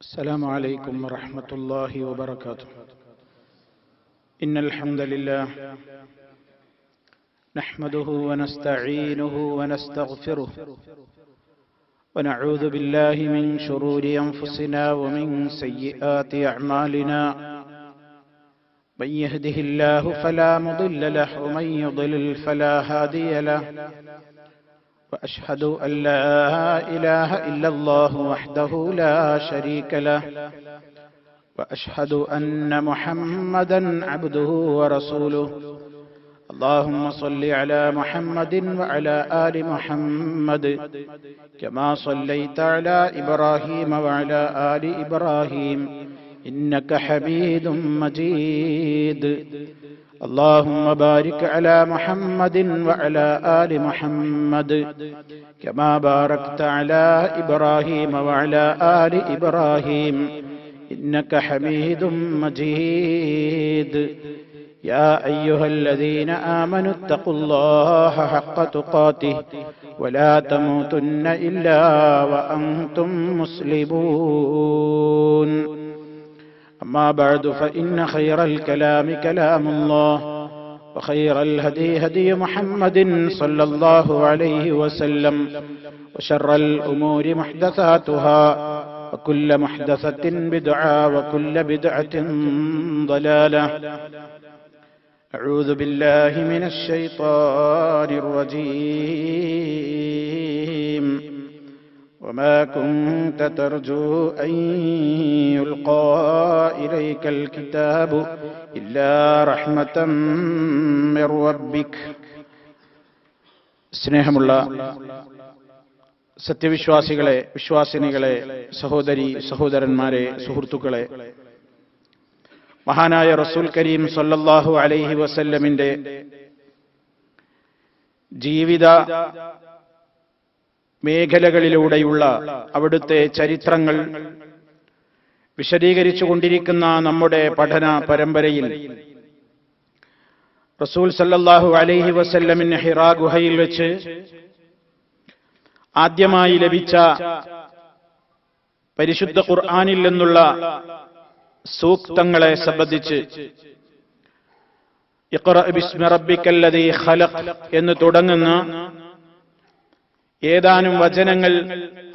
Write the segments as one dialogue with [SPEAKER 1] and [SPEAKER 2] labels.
[SPEAKER 1] السلام عليكم ورحمة الله وبركاته. إن الحمد لله نحمده ونستعينه ونستغفره ونعوذ بالله من شرور أنفسنا ومن سيئات أعمالنا. من يهده الله فلا مضل له ومن يضلل فلا هادي له. وأشهد أن لا إله إلا الله وحده لا شريك له. وأشهد أن محمدا عبده ورسوله. اللهم صل على محمد وعلى آل محمد كما صليت على إبراهيم وعلى آل إبراهيم إنك حميد مجيد. اللهم بارك على محمد وعلى آل محمد كما باركت على إبراهيم وعلى آل إبراهيم إنك حميد مجيد. يا أيها الذين آمنوا اتقوا الله حق تقاته ولا تموتن إلا وأنتم مسلمون. أما بعد فإن خير الكلام كلام الله وخير الهدي هدي محمد صلى الله عليه وسلم وشر الأمور محدثاتها وكل محدثة بدعة وكل بدعة ضلالة. أعوذ بالله من الشيطان الرجيم. وما كنت ترجو أن يلقى إليك الكتاب إلا رحمة من ربك. സ്നേഹമുള്ള സത്യവിശ്വാസികളെ, വിശ്വാസിനികളെ, സഹോദരി സഹോദരന്മാരെ, സുഹൃത്തുക്കളെ, മഹാനായ റസൂൽ കരീം സല്ലല്ലാഹു അലൈഹി വസല്ലമിന്റെ ജീവിത മേഖലകളിലൂടെയുള്ള അവിടുത്തെ ചരിത്രങ്ങൾ വിശദീകരിച്ചു കൊണ്ടിരിക്കുന്ന നമ്മുടെ പഠന പരമ്പരയിൽ റസൂൽ സല്ലല്ലാഹു അലൈഹി വസല്ലമിന് ഹിറാ ഗുഹയിൽ വെച്ച് ആദ്യമായി ലഭിച്ച പരിശുദ്ധ ഖുർആനിൽ നിന്നുള്ള സൂക്തങ്ങളെ സംബന്ധിച്ച് ഇഖ്റ ബിസ്മി റബ്ബിക്കല്ലദീ ഖലഖ് എന്ന് തുടങ്ങുന്ന ഏതാനും വചനങ്ങൾ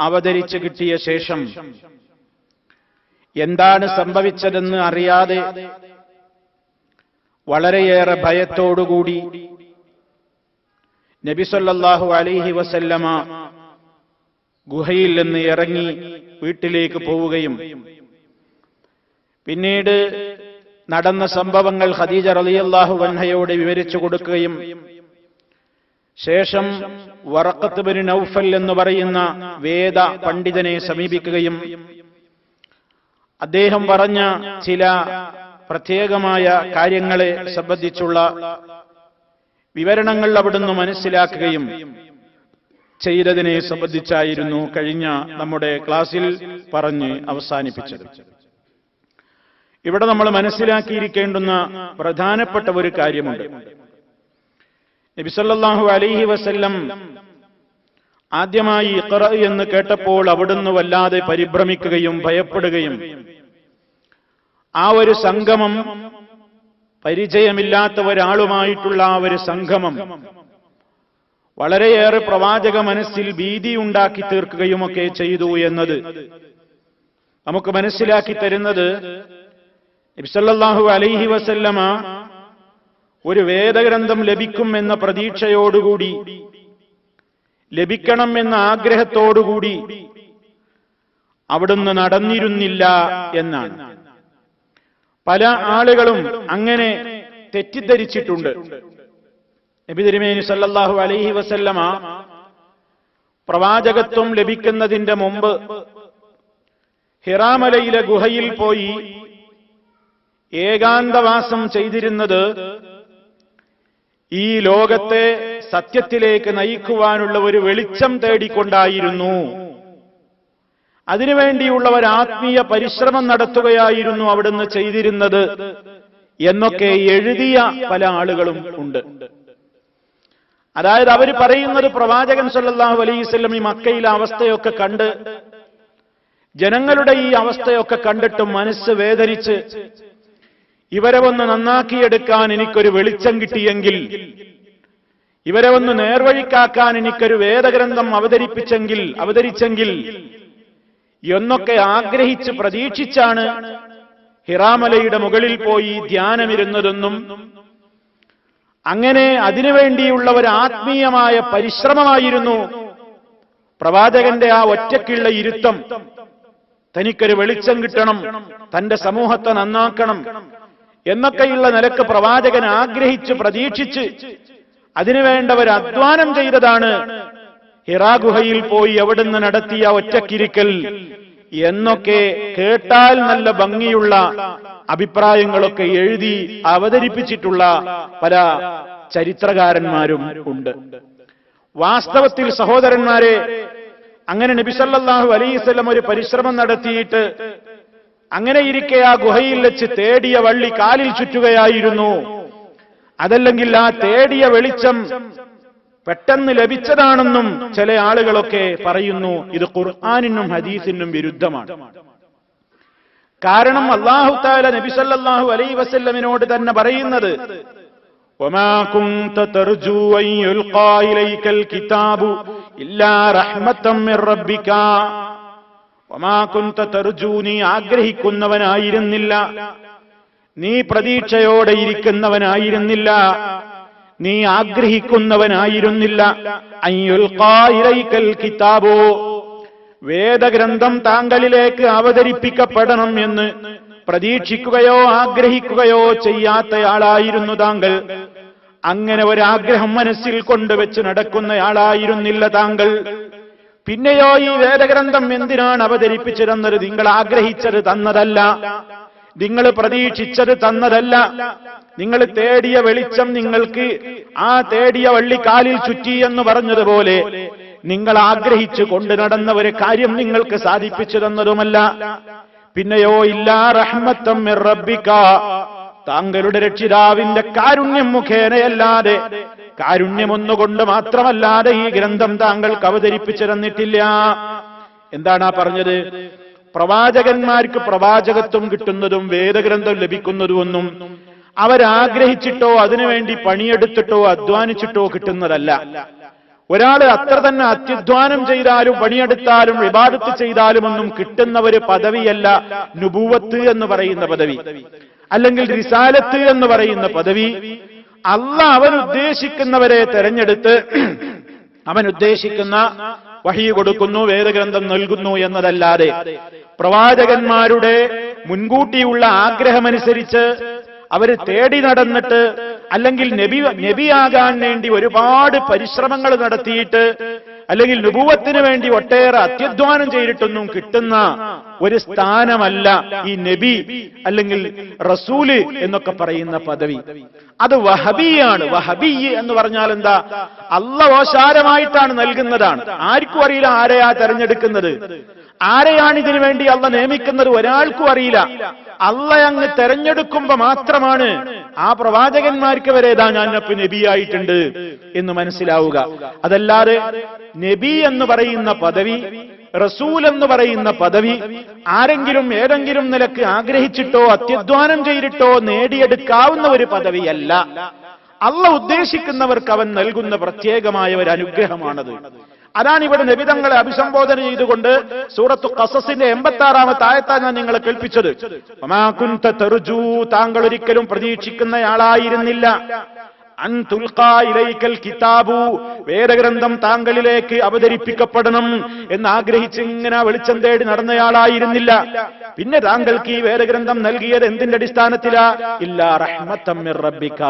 [SPEAKER 1] അവതരിച്ചു കിട്ടിയ ശേഷം എന്താണ് സംഭവിച്ചതെന്ന് അറിയാതെ വളരെയേറെ ഭയത്തോടുകൂടി നബി സല്ലല്ലാഹു അലൈഹി വസല്ലമ ഗുഹയിൽ നിന്ന് ഇറങ്ങി വീട്ടിലേക്ക് പോവുകയും പിന്നീട് നടന്ന സംഭവങ്ങൾ ഖദീജ റളിയല്ലാഹു അൻഹയോട് വിവരിച്ചു കൊടുക്കുകയും ശേഷം വറഖത്ത് ബിൻ നൗഫൽ എന്ന് പറയുന്ന വേദ പണ്ഡിതനെ സമീപിക്കുകയും അദ്ദേഹം പറഞ്ഞ ചില പ്രത്യേകമായ കാര്യങ്ങളെ സംബന്ധിച്ചുള്ള വിവരണങ്ങൾ അവിടുന്ന് മനസ്സിലാക്കുകയും ചെയ്തതിനെ സംബന്ധിച്ചായിരുന്നു കഴിഞ്ഞ നമ്മുടെ ക്ലാസ്സിൽ പറഞ്ഞ് അവസാനിപ്പിച്ചത്. ഇവിടെ നമ്മൾ മനസ്സിലാക്കിയിരിക്കേണ്ടുന്ന പ്രധാനപ്പെട്ട ഒരു കാര്യമുണ്ട്. നബി സല്ലല്ലാഹു അലൈഹി വസല്ലം ആദ്യമായി ഇഖ്റ എന്ന് കേട്ടപ്പോൾ അവിടുന്ന് വല്ലാതെ പരിഭ്രമിക്കുകയും ഭയപ്പെടുകയും ആ ഒരു സംഗമം, പരിചയമില്ലാത്ത ഒരാളുമായിട്ടുള്ള ആ ഒരു സംഗമം വളരെയേറെ പ്രവാചക മനസ്സിൽ ഭീതി ഉണ്ടാക്കി തീർക്കുകയുമൊക്കെ ചെയ്തു എന്നത് നമുക്ക് മനസ്സിലാക്കി തരുന്നത് നബി സല്ലല്ലാഹു അലൈഹി വസല്ലമ ഒരു വേദഗ്രന്ഥം ലഭിക്കും എന്ന പ്രതീക്ഷയോടുകൂടി, ലഭിക്കണം എന്ന ആഗ്രഹത്തോടുകൂടി അവിടുന്ന് നടന്നിരുന്നില്ല എന്നാണ്. പല ആളുകളും അങ്ങനെ തെറ്റിദ്ധരിച്ചിട്ടുണ്ട്. നബി തിരുമേനി സല്ലല്ലാഹു അലൈഹി വസല്ലമ പ്രവാചകത്വം ലഭിക്കുന്നതിന്റെ മുമ്പ് ഹിറാ മലയിലെ ഗുഹയിൽ പോയി ഏകാന്തവാസം ചെയ്തിരുന്നത് ഈ ലോകത്തെ സത്യത്തിലേക്ക് നയിക്കുവാനുള്ള ഒരു വെളിച്ചം തേടിക്കൊണ്ടായിരുന്നു. അതിനുവേണ്ടിയുള്ള ഒരു ആത്മീയ പരിശ്രമം നടത്തുകയായിരുന്നു അവിടുന്ന് ചെയ്തിരുന്നത് എന്നൊക്കെ എഴുതിയ പല ആളുകളും ഉണ്ട്. അതായത് അവർ പറയുന്നത് പ്രവാചകൻ സല്ലല്ലാഹു അലൈഹി വസല്ലം ഈ മക്കയിലെ അവസ്ഥയൊക്കെ കണ്ട്, ജനങ്ങളുടെ ഈ അവസ്ഥയൊക്കെ കണ്ടിട്ട് മനസ്സ് വേദനിച്ച്, ഇവരെ ഒന്ന് നന്നാക്കിയെടുക്കാൻ എനിക്കൊരു വെളിച്ചം കിട്ടിയെങ്കിൽ, ഇവരെ ഒന്ന് നേർവഴിക്കാക്കാൻ എനിക്കൊരു വേദഗ്രന്ഥം അവതരിച്ചെങ്കിൽ എന്നൊക്കെ ആഗ്രഹിച്ച് പ്രതീക്ഷിച്ചാണ് ഹിറാമലയുടെ മുകളിൽ പോയി ധ്യാനമിരുന്നതെന്നും, അങ്ങനെ അതിനുവേണ്ടിയുള്ള ഒരു ആത്മീയമായ പരിശ്രമമായിരുന്നു പ്രവാചകന്റെ ആ ഒറ്റയ്ക്കുള്ള ഇരുത്തം. തനിക്കൊരു വെളിച്ചം കിട്ടണം, തന്റെ സമൂഹത്തെ നന്നാക്കണം എന്നൊക്കെയുള്ള നിലക്ക് പ്രവാചകൻ ആഗ്രഹിച്ച് പ്രതീക്ഷിച്ച് അതിനുവേണ്ട ഒരു അധ്വാനം ചെയ്തതാണ് ഹിറാ ഗുഹയിൽ പോയി അവിടുന്ന് നടത്തിയ ഒറ്റക്കിരിക്കൽ എന്നൊക്കെ കേട്ടാൽ നല്ല ഭംഗിയുള്ള അഭിപ്രായങ്ങളൊക്കെ എഴുതി അവതരിപ്പിച്ചിട്ടുള്ള പല ചരിത്രകാരന്മാരും ഉണ്ട്. വാസ്തവത്തിൽ സഹോദരന്മാരെ, അങ്ങനെ നബി സല്ലല്ലാഹു അലൈഹി വസല്ലം ഒരു പരിശ്രമം നടത്തിയിട്ട് അങ്ങനെ ഇരിക്കെ ആ ഗുഹയിൽ വെച്ച് തേടിയ വള്ളി കാലിൽ ചുറ്റുകയായിരുന്നു. അതല്ലെങ്കിൽ ആ തേടിയ വെളിച്ചം പെട്ടെന്ന് ലഭിച്ചതാണെന്നും ചില ആളുകളൊക്കെ പറയുന്നു. ഇത് ഖുർആനിനും ഹദീസിനും വിരുദ്ധമാണ്. കാരണം അല്ലാഹു തആല നബി സല്ലല്ലാഹു അലൈഹി വസല്ലമിനോട് തന്നെ പറയുന്നത്, വമാ കുൻത തർജു അൻ യുൽഖാ ഇലൈക്കൽ കിതാബു ഇല്ലാ റഹ്മത്തൻ മിർ റബ്ബിക. വമാ കുൻത തർജു, നീ ആഗ്രഹിക്കുന്നവനായിരുന്നില്ല, നീ പ്രതീക്ഷയോടെ ഇരിക്കുന്നവനായിരുന്നില്ല, നീ ആഗ്രഹിക്കുന്നവനായിരുന്നില്ല. അൻ യുൽഖാ ഇലൈക്കൽ കിതാബു, വേദഗ്രന്ഥം താങ്കളിലേക്ക് അവതരിപ്പിക്കപ്പെടണം എന്ന് പ്രതീക്ഷിക്കുകയോ ആഗ്രഹിക്കുകയോ ചെയ്യാത്തയാളായിരുന്നു താങ്കൾ. അങ്ങനെ ഒരാഗ്രഹം മനസ്സിൽ കൊണ്ടുവച്ച് നടക്കുന്നയാളായിരുന്നില്ല താങ്കൾ. പിന്നെയോ ഈ വേദഗ്രന്ഥം എന്തിനാണ് അവതരിപ്പിച്ചിരുന്നത്? നിങ്ങൾ ആഗ്രഹിച്ചത് തന്നതല്ല, നിങ്ങൾ പ്രതീക്ഷിച്ചത് തന്നതല്ല. നിങ്ങൾ തേടിയ വെളിച്ചം നിങ്ങൾക്ക് ആ തേടിയ വള്ളിക്കാലിൽ ചുറ്റി എന്ന് പറഞ്ഞതുപോലെ നിങ്ങൾ ആഗ്രഹിച്ചു കൊണ്ട് നടന്ന ഒരു കാര്യം നിങ്ങൾക്ക് സാധിപ്പിച്ചു തന്നതുമല്ല. പിന്നെയോ ഇല്ലാ റഹ്മത്തൻ മിർ റബ്ബിക, താങ്കളുടെ രക്ഷിതാവിന്റെ കാരുണ്യം മുഖേനയല്ലാതെ, കാരുണ്യമൊന്നുകൊണ്ട് മാത്രമല്ലാതെ ഈ ഗ്രന്ഥം താങ്കൾക്ക് അവതരിപ്പിച്ചു തന്നിട്ടില്ല. എന്താണ് ആ പറഞ്ഞത്? പ്രവാചകന്മാർക്ക് പ്രവാചകത്വം കിട്ടുന്നതും വേദഗ്രന്ഥം ലഭിക്കുന്നതുമൊന്നും അവരാഗ്രഹിച്ചിട്ടോ അതിനുവേണ്ടി പണിയെടുത്തിട്ടോ അധ്വാനിച്ചിട്ടോ കിട്ടുന്നതല്ല. ഒരാൾ അത്ര തന്നെ അത്യുധ്വാനം ചെയ്താലും പണിയെടുത്താലും ഇബാദത്ത് ചെയ്താലും ഒന്നും കിട്ടുന്ന ഒരു പദവിയല്ല നുബുവത്ത് എന്ന് പറയുന്ന പദവി, അല്ലെങ്കിൽ റിസാലത്ത് എന്ന് പറയുന്ന പദവി. അല്ലാഹ് അവൻ ഉദ്ദേശിക്കുന്നവരെ തെരഞ്ഞെടുത്ത് അവൻ ഉദ്ദേശിക്കുന്ന വഹി കൊടുക്കുന്നു, വേദഗ്രന്ഥം നൽകുന്നു എന്നതല്ലാതെ പ്രവാചകന്മാരുടെ മുൻകൂട്ടിയുള്ള ആഗ്രഹമനുസരിച്ച് അവര് തേടി നടന്നിട്ട്, അല്ലെങ്കിൽ നബിയാകാൻ വേണ്ടി ഒരുപാട് പരിശ്രമങ്ങൾ നടത്തിയിട്ട്, അല്ലെങ്കിൽ നുബുവത്തിന് വേണ്ടി ഒട്ടേറെ അത്യധ്വാനം ചെയ്തിട്ടൊന്നും കിട്ടുന്ന ഒരു സ്ഥാനമല്ല ഈ നബി അല്ലെങ്കിൽ റസൂല് എന്നൊക്കെ പറയുന്ന പദവി. അത് വഹബിയാണ്. വഹബി എന്ന് പറഞ്ഞാൽ എന്താ? അല്ലാഹ് ഓശാരമായിട്ടാണ് നൽകുന്നതാണ്. ആർക്കും അറിയില്ല ആരെയാ തെരഞ്ഞെടുക്കുന്നത്, ആരെയാണ് ഇതിനു വേണ്ടി അല്ലാഹ് നിയമിക്കുന്നത്, ഒരാൾക്കും അറിയില്ല. അല്ലാഹ് അങ്ങ് തെരഞ്ഞെടുക്കുമ്പോ മാത്രമാണ് ആ പ്രവാചകന്മാർക്ക് വരെ ഇതാ ഞാനപ്പോ നബിയായിട്ടുണ്ട് എന്ന് മനസ്സിലാവുക. അതല്ലാതെ നബി എന്ന് പറയുന്ന പദവി, റസൂൽ എന്ന് പറയുന്ന പദവി ആരെങ്കിലും ഏതെങ്കിലും നിലക്ക് ആഗ്രഹിച്ചിട്ടോ അത്യധ്വാനം ചെയ്തിട്ടോ നേടിയെടുക്കാവുന്ന ഒരു പദവിയല്ല. അല്ലാഹ് ഉദ്ദേശിക്കുന്നവർക്ക് അവൻ നൽകുന്ന പ്രത്യേകമായ ഒരു അനുഗ്രഹമാണത്. അതാണ് ഇവിടെ നബിതങ്ങളെ അഭിസംബോധന ചെയ്തുകൊണ്ട് സൂറത്തു ഖസസിന്റെ 86-ാമത്തെ ആയത്താണ് ഞാൻ നിങ്ങളെ കേൾപ്പിച്ചത്. വമാ കുൻത തർജു, താങ്കൾ ഒരിക്കലും പ്രതീക്ഷിക്കുന്നയാളായിരുന്നില്ല. അൻ തുൽഖാ ഇലൈക്കൽ കിതാബു, വേദഗ്രന്ഥം താങ്കളിലേക്ക് അവതരിപ്പിക്കപ്പെടണം എന്ന് ആഗ്രഹിച്ച് ഇങ്ങനെ വെളിച്ചം തേടി നടന്നയാളായിരുന്നില്ല. പിന്നെ താങ്കൾക്ക് ഈ വേദഗ്രന്ഥം നൽകിയത് എന്തിന്റെ അടിസ്ഥാനത്തിലാ? ഇല്ലാ റഹ്മത്തൻ മിർ റബ്ബിക,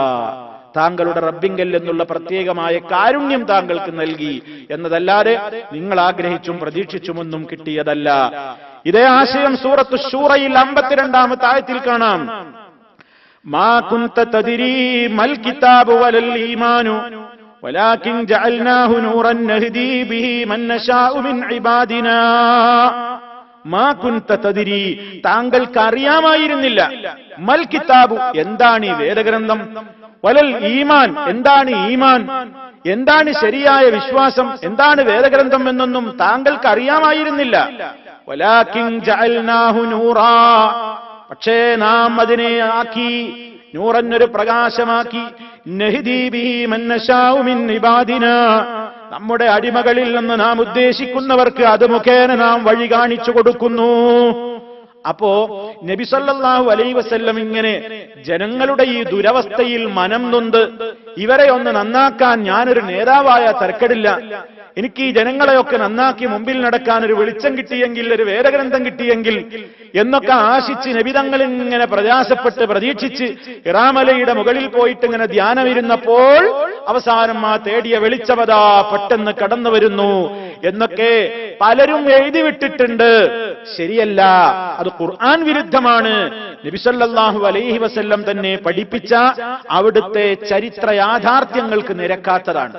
[SPEAKER 1] താങ്കളുടെ റബ്ബിങ്കൽ എന്നുള്ള പ്രത്യേകമായ കാരുണ്യം താങ്കൾക്ക് നൽകി എന്നതല്ലാതെ നിങ്ങൾ ആഗ്രഹിച്ചും പ്രതീക്ഷിച്ചുമൊന്നും കിട്ടിയതല്ല. ഇതേ ആശയം സൂറത്തു ശൂറയിൽ 52-ാമത്തെ ആയത്തിൽ കാണാം. മാ കുന്ത തദ്രീ മൽ കിതാബു വലൽ ഈമാനു വലാകിൻ ജഅൽനാഹു നൂറൻ നഹ്ദീ ബിഹി മൻ നശാഉ മിൻ ഇബാദിനാ. മാ കുന്ത തദ്രീ, താങ്കൾക്ക് അറിയാമായിരുന്നില്ല. മൽ കിതാബു, എന്താണ് ഈ വേദഗ്രന്ഥം. വലൽ ഈമാൻ, എന്താണ് ഈമാൻ, എന്താണ് ശരിയായ വിശ്വാസം, എന്താണ് വേദഗ്രന്ഥം എന്നൊന്നും താങ്കൾക്ക് അറിയാമായിരുന്നില്ല. വലാകിൻ ജഅൽനാഹു നൂറാ, പക്ഷേ നാം അതിനെ ആക്കി, നൂറൻ, ഒരു പ്രകാശമാക്കി. നഹ്ദീ ബിഹി മൻ നശാഉ മിൻ ഇബാദിനാ, നമ്മുടെ അടിമകളിൽ നിന്ന് നാം ഉദ്ദേശിക്കുന്നവർക്ക് അത് മുഖേന നാം വഴി കാണിച്ചു കൊടുക്കുന്നു. അപ്പോ നബി സല്ലല്ലാഹു അലൈഹി വസല്ലം ഇങ്ങനെ ജനങ്ങളുടെ ഈ ദുരവസ്ഥയിൽ മനം നൊന്ത് ഇവരെ ഒന്ന് നന്നാക്കാൻ ഞാനൊരു നേതാവായ തരക്കെടില്ല, എനിക്ക് ഈ ജനങ്ങളെയൊക്കെ നന്നാക്കി മുമ്പിൽ നടക്കാൻ ഒരു വെളിച്ചം കിട്ടിയെങ്കിൽ, ഒരു വേദഗ്രന്ഥം കിട്ടിയെങ്കിൽ എന്നൊക്കെ ആശിച്ച് നബിതങ്ങൾ ഇങ്ങനെ പ്രയാസപ്പെട്ട് പ്രതീക്ഷിച്ച് ഹിറാമലയുടെ മുകളിൽ പോയിട്ട് ഇങ്ങനെ ധ്യാനമിരുന്നപ്പോൾ അവസാനം ആ തേടിയ വെളിച്ചമതാ പെട്ടെന്ന് കടന്നു വരുന്നു എന്നൊക്കെ പലരും എഴുതി വിട്ടിട്ടുണ്ട്. ശരിയല്ല, അത് ഖുർആൻ വിരുദ്ധമാണ്. നബി സല്ലല്ലാഹു അലൈഹി വസല്ലം തന്നെ പഠിപ്പിച്ച അവിടുത്തെ ചരിത്ര യാഥാർത്ഥ്യങ്ങൾക്ക് നിരക്കാത്തതാണ്.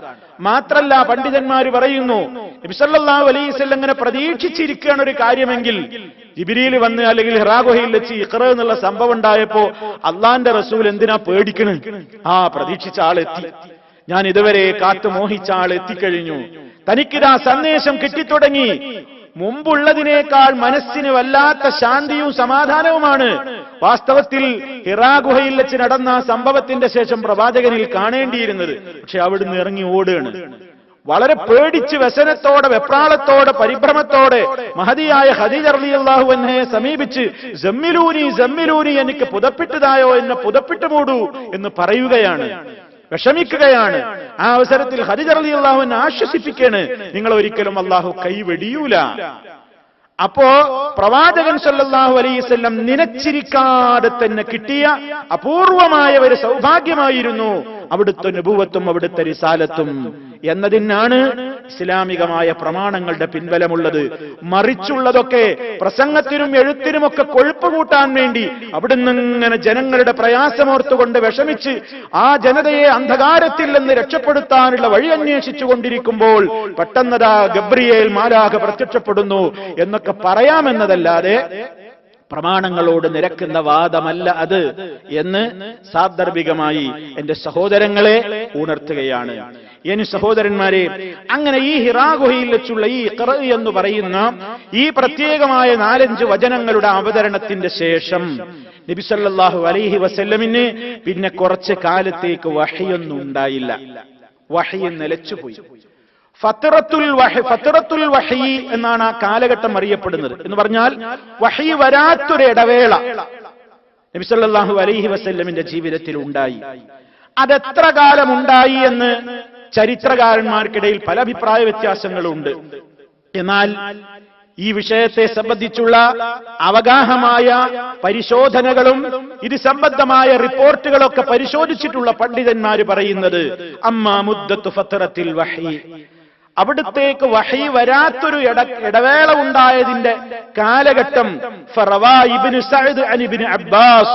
[SPEAKER 1] മാത്രല്ല, പണ്ഡിതന്മാർ പറയുന്നു, നബി സല്ലല്ലാഹു അലൈഹി വസല്ലം ഇങ്ങനെ പ്രതീക്ഷിച്ചിരിക്കുകയാണ് ഒരു കാര്യമെങ്കിൽ, ജിബ്രീൽ വന്ന് അല്ലെങ്കിൽ ഹിറാ ഗുഹയിൽ വെച്ച് ഇഖ്റ എന്നുള്ള സംഭവം ഉണ്ടായപ്പോ അള്ളാന്റെ റസൂൽ എന്തിനാ പേടിക്കണ്? പ്രതീക്ഷിച്ച ആളെത്തി, ഞാൻ ഇതുവരെ കാത്തു മോഹിച്ച ആൾ എത്തിക്കഴിഞ്ഞു, തനിക്കിതാ സന്ദേശം കിട്ടിത്തുടങ്ങി. മുമ്പുള്ളതിനേക്കാൾ മനസ്സിന് വല്ലാത്ത ശാന്തിയും സമാധാനവുമാണ് വാസ്തവത്തിൽ ഹിറാ ഗുഹയിൽ വെച്ച് നടന്ന സംഭവത്തിന്റെ ശേഷം പ്രവാചകനിൽ കാണേണ്ടിയിരുന്നത്. പക്ഷെ അവിടുന്ന് ഇറങ്ങി ഓടുകയാണ്. വളരെ പേടിച്ച് വ്യസനത്തോടെ, വെപ്രാളത്തോടെ, പരിഭ്രമത്തോടെ മഹദിയായ ഖദീജ റളിയല്ലാഹു അൻഹയെ സമീപിച്ച് സമ്മിലൂനി സമ്മിലൂനി, എനിക്ക് പുതപ്പിട്ടതായോ, എന്നെ പുതപ്പിട്ട് മൂടൂ എന്ന് പറയുകയാണ്, വിഷമിക്കുകയാണ്. ആ അവസരത്തിൽ ഖദീജ റളിയല്ലാഹു അൻഹ ആശ്വസിപ്പിക്കാണ്, നിങ്ങൾ ഒരിക്കലും അല്ലാഹു കൈവെടിയൂല. അപ്പോ പ്രവാചകൻ സല്ലല്ലാഹു അലൈഹി വസല്ലം നിനച്ചിരിക്കാതെ തന്നെ കിട്ടിയ അപൂർവമായ ഒരു സൗഭാഗ്യമായിരുന്നു അവിടുത്തെ നബുവത്തും അവിടുത്തെ റിസാലത്തും എന്നതിനാണ് ഇസ്ലാമികമായ പ്രമാണങ്ങളുടെ പിൻബലമുള്ളത്. മറിച്ചുള്ളതൊക്കെ പ്രസംഗത്തിനും എഴുത്തിനുമൊക്കെ കൊഴുപ്പ് കൂട്ടാൻ വേണ്ടി അവിടുന്ന് ഇങ്ങനെ ജനങ്ങളുടെ പ്രയാസമോർത്തുകൊണ്ട് വിഷമിച്ച് ആ ജനതയെ അന്ധകാരത്തിൽ നിന്ന് രക്ഷപ്പെടുത്താനുള്ള വഴി അന്വേഷിച്ചു കൊണ്ടിരിക്കുമ്പോൾ പെട്ടെന്നതാ ഗബ്രിയേൽ മാലാഖ പ്രത്യക്ഷപ്പെടുന്നു എന്നൊക്കെ പറയാമെന്നതല്ലാതെ പ്രമാണങ്ങളോട് നിരക്കുന്ന വാദമല്ല അത് എന്ന് സാന്ദർഭികമായി എന്റെ സഹോദരങ്ങളെ ഉണർത്തുകയാണ്. ഇനി സഹോദരന്മാരെ, അങ്ങനെ ഈ ഹിറാ ഗുഹയിൽ വെച്ചുള്ള ഈ ഇഖ്റ എന്ന് പറയുന്ന ഈ പ്രത്യേകമായ 4-5 വചനങ്ങളുടെ അവതരണത്തിന്റെ ശേഷം നബി സല്ലല്ലാഹു അലൈഹി വസല്ലമിന് പിന്നെ കുറച്ച് കാലത്തേക്ക് വഹയൊന്നും ഉണ്ടായില്ല. വഹയ് നിലച്ചുപോയി. ഫത്രത്തുൽ വഹി എന്നാണ് ആ കാലഘട്ടം അറിയപ്പെടുന്നത്. എന്ന് പറഞ്ഞാൽ വഹി വരാത്തൊരു ഇടവേള നബി സല്ലല്ലാഹു അലൈഹി വസല്ലമിന്റെ ജീവിതത്തിൽ ഉണ്ടായി. അതെത്ര കാലം ഉണ്ടായി എന്ന് ചരിത്രകാരന്മാർക്കിടയിൽ പല അഭിപ്രായ വ്യത്യാസങ്ങളുണ്ട്. എന്നാൽ ഈ വിഷയത്തെ സംബന്ധിച്ചുള്ള അവഗാഹമായ പരിശോധനകളും ഇത് സംബന്ധമായ റിപ്പോർട്ടുകളൊക്കെ പരിശോധിച്ചിട്ടുള്ള പണ്ഡിതന്മാര് പറയുന്നത് അമ്മാ മുദ്ദത്തു ഫത്രത്തിൽ വഹി, അവിടുത്തേക്ക് വഹി വരാത്തൊരു ഇടവേള ഉണ്ടായതിന്റെ കാലഘട്ടം ഫറവാ ഇബ്നു സഅദ് അൻ Ibn Abbas,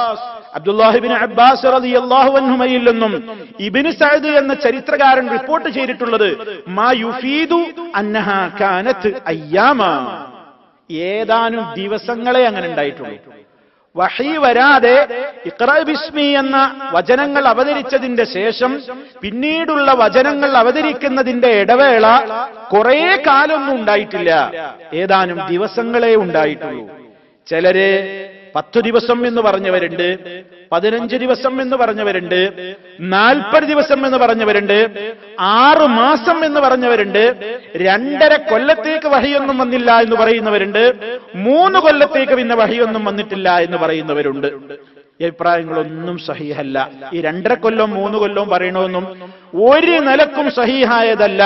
[SPEAKER 1] Abdullahi Ibn Abbas റളിയല്ലാഹു അൻഹുമയിൽ നിന്നും ഇബ്നു സഅദ് എന്ന ചരിത്രകാരൻ റിപ്പോർട്ട് ചെയ്തിട്ടുള്ളത് മാ യുഫീദു അന്നഹാ കാനത്ത് അയ്യാമ, ഏതാനും ദിവസങ്ങളെ അങ്ങനെ ഉണ്ടായിട്ടുള്ളൂ. വഹി വരാതെ ഇഖ്റ ബിസ്മി എന്ന വചനങ്ങൾ അവതരിച്ചതിന്റെ ശേഷം പിന്നീടുള്ള വചനങ്ങൾ അവതരിക്കുന്നതിന്റെ ഇടവേള കുറെ കാലമൊന്നും ഉണ്ടായിട്ടില്ല, ഏതാനും ദിവസങ്ങളെ ഉണ്ടായിട്ടുള്ളൂ. ചിലര് 10 ദിവസം എന്ന് പറഞ്ഞവരുണ്ട്, 15 ദിവസം എന്ന് പറഞ്ഞവരുണ്ട്, 40 ദിവസം എന്ന് പറഞ്ഞവരുണ്ട്, 6 മാസം എന്ന് പറഞ്ഞവരുണ്ട്, 2.5 കൊല്ലത്തേക്ക് വഹിയൊന്നും വന്നില്ല എന്ന് പറയുന്നവരുണ്ട്, 3 കൊല്ലത്തേക്ക് പിന്നെ വഹിയൊന്നും വന്നിട്ടില്ല എന്ന് പറയുന്നവരുണ്ട്. ഈ അഭിപ്രായങ്ങളൊന്നും സഹീഹല്ല. ഈ 2.5 കൊല്ലം 3 കൊല്ലം പറയണമെന്നും ഒരു നിലക്കും സഹീഹായതല്ല.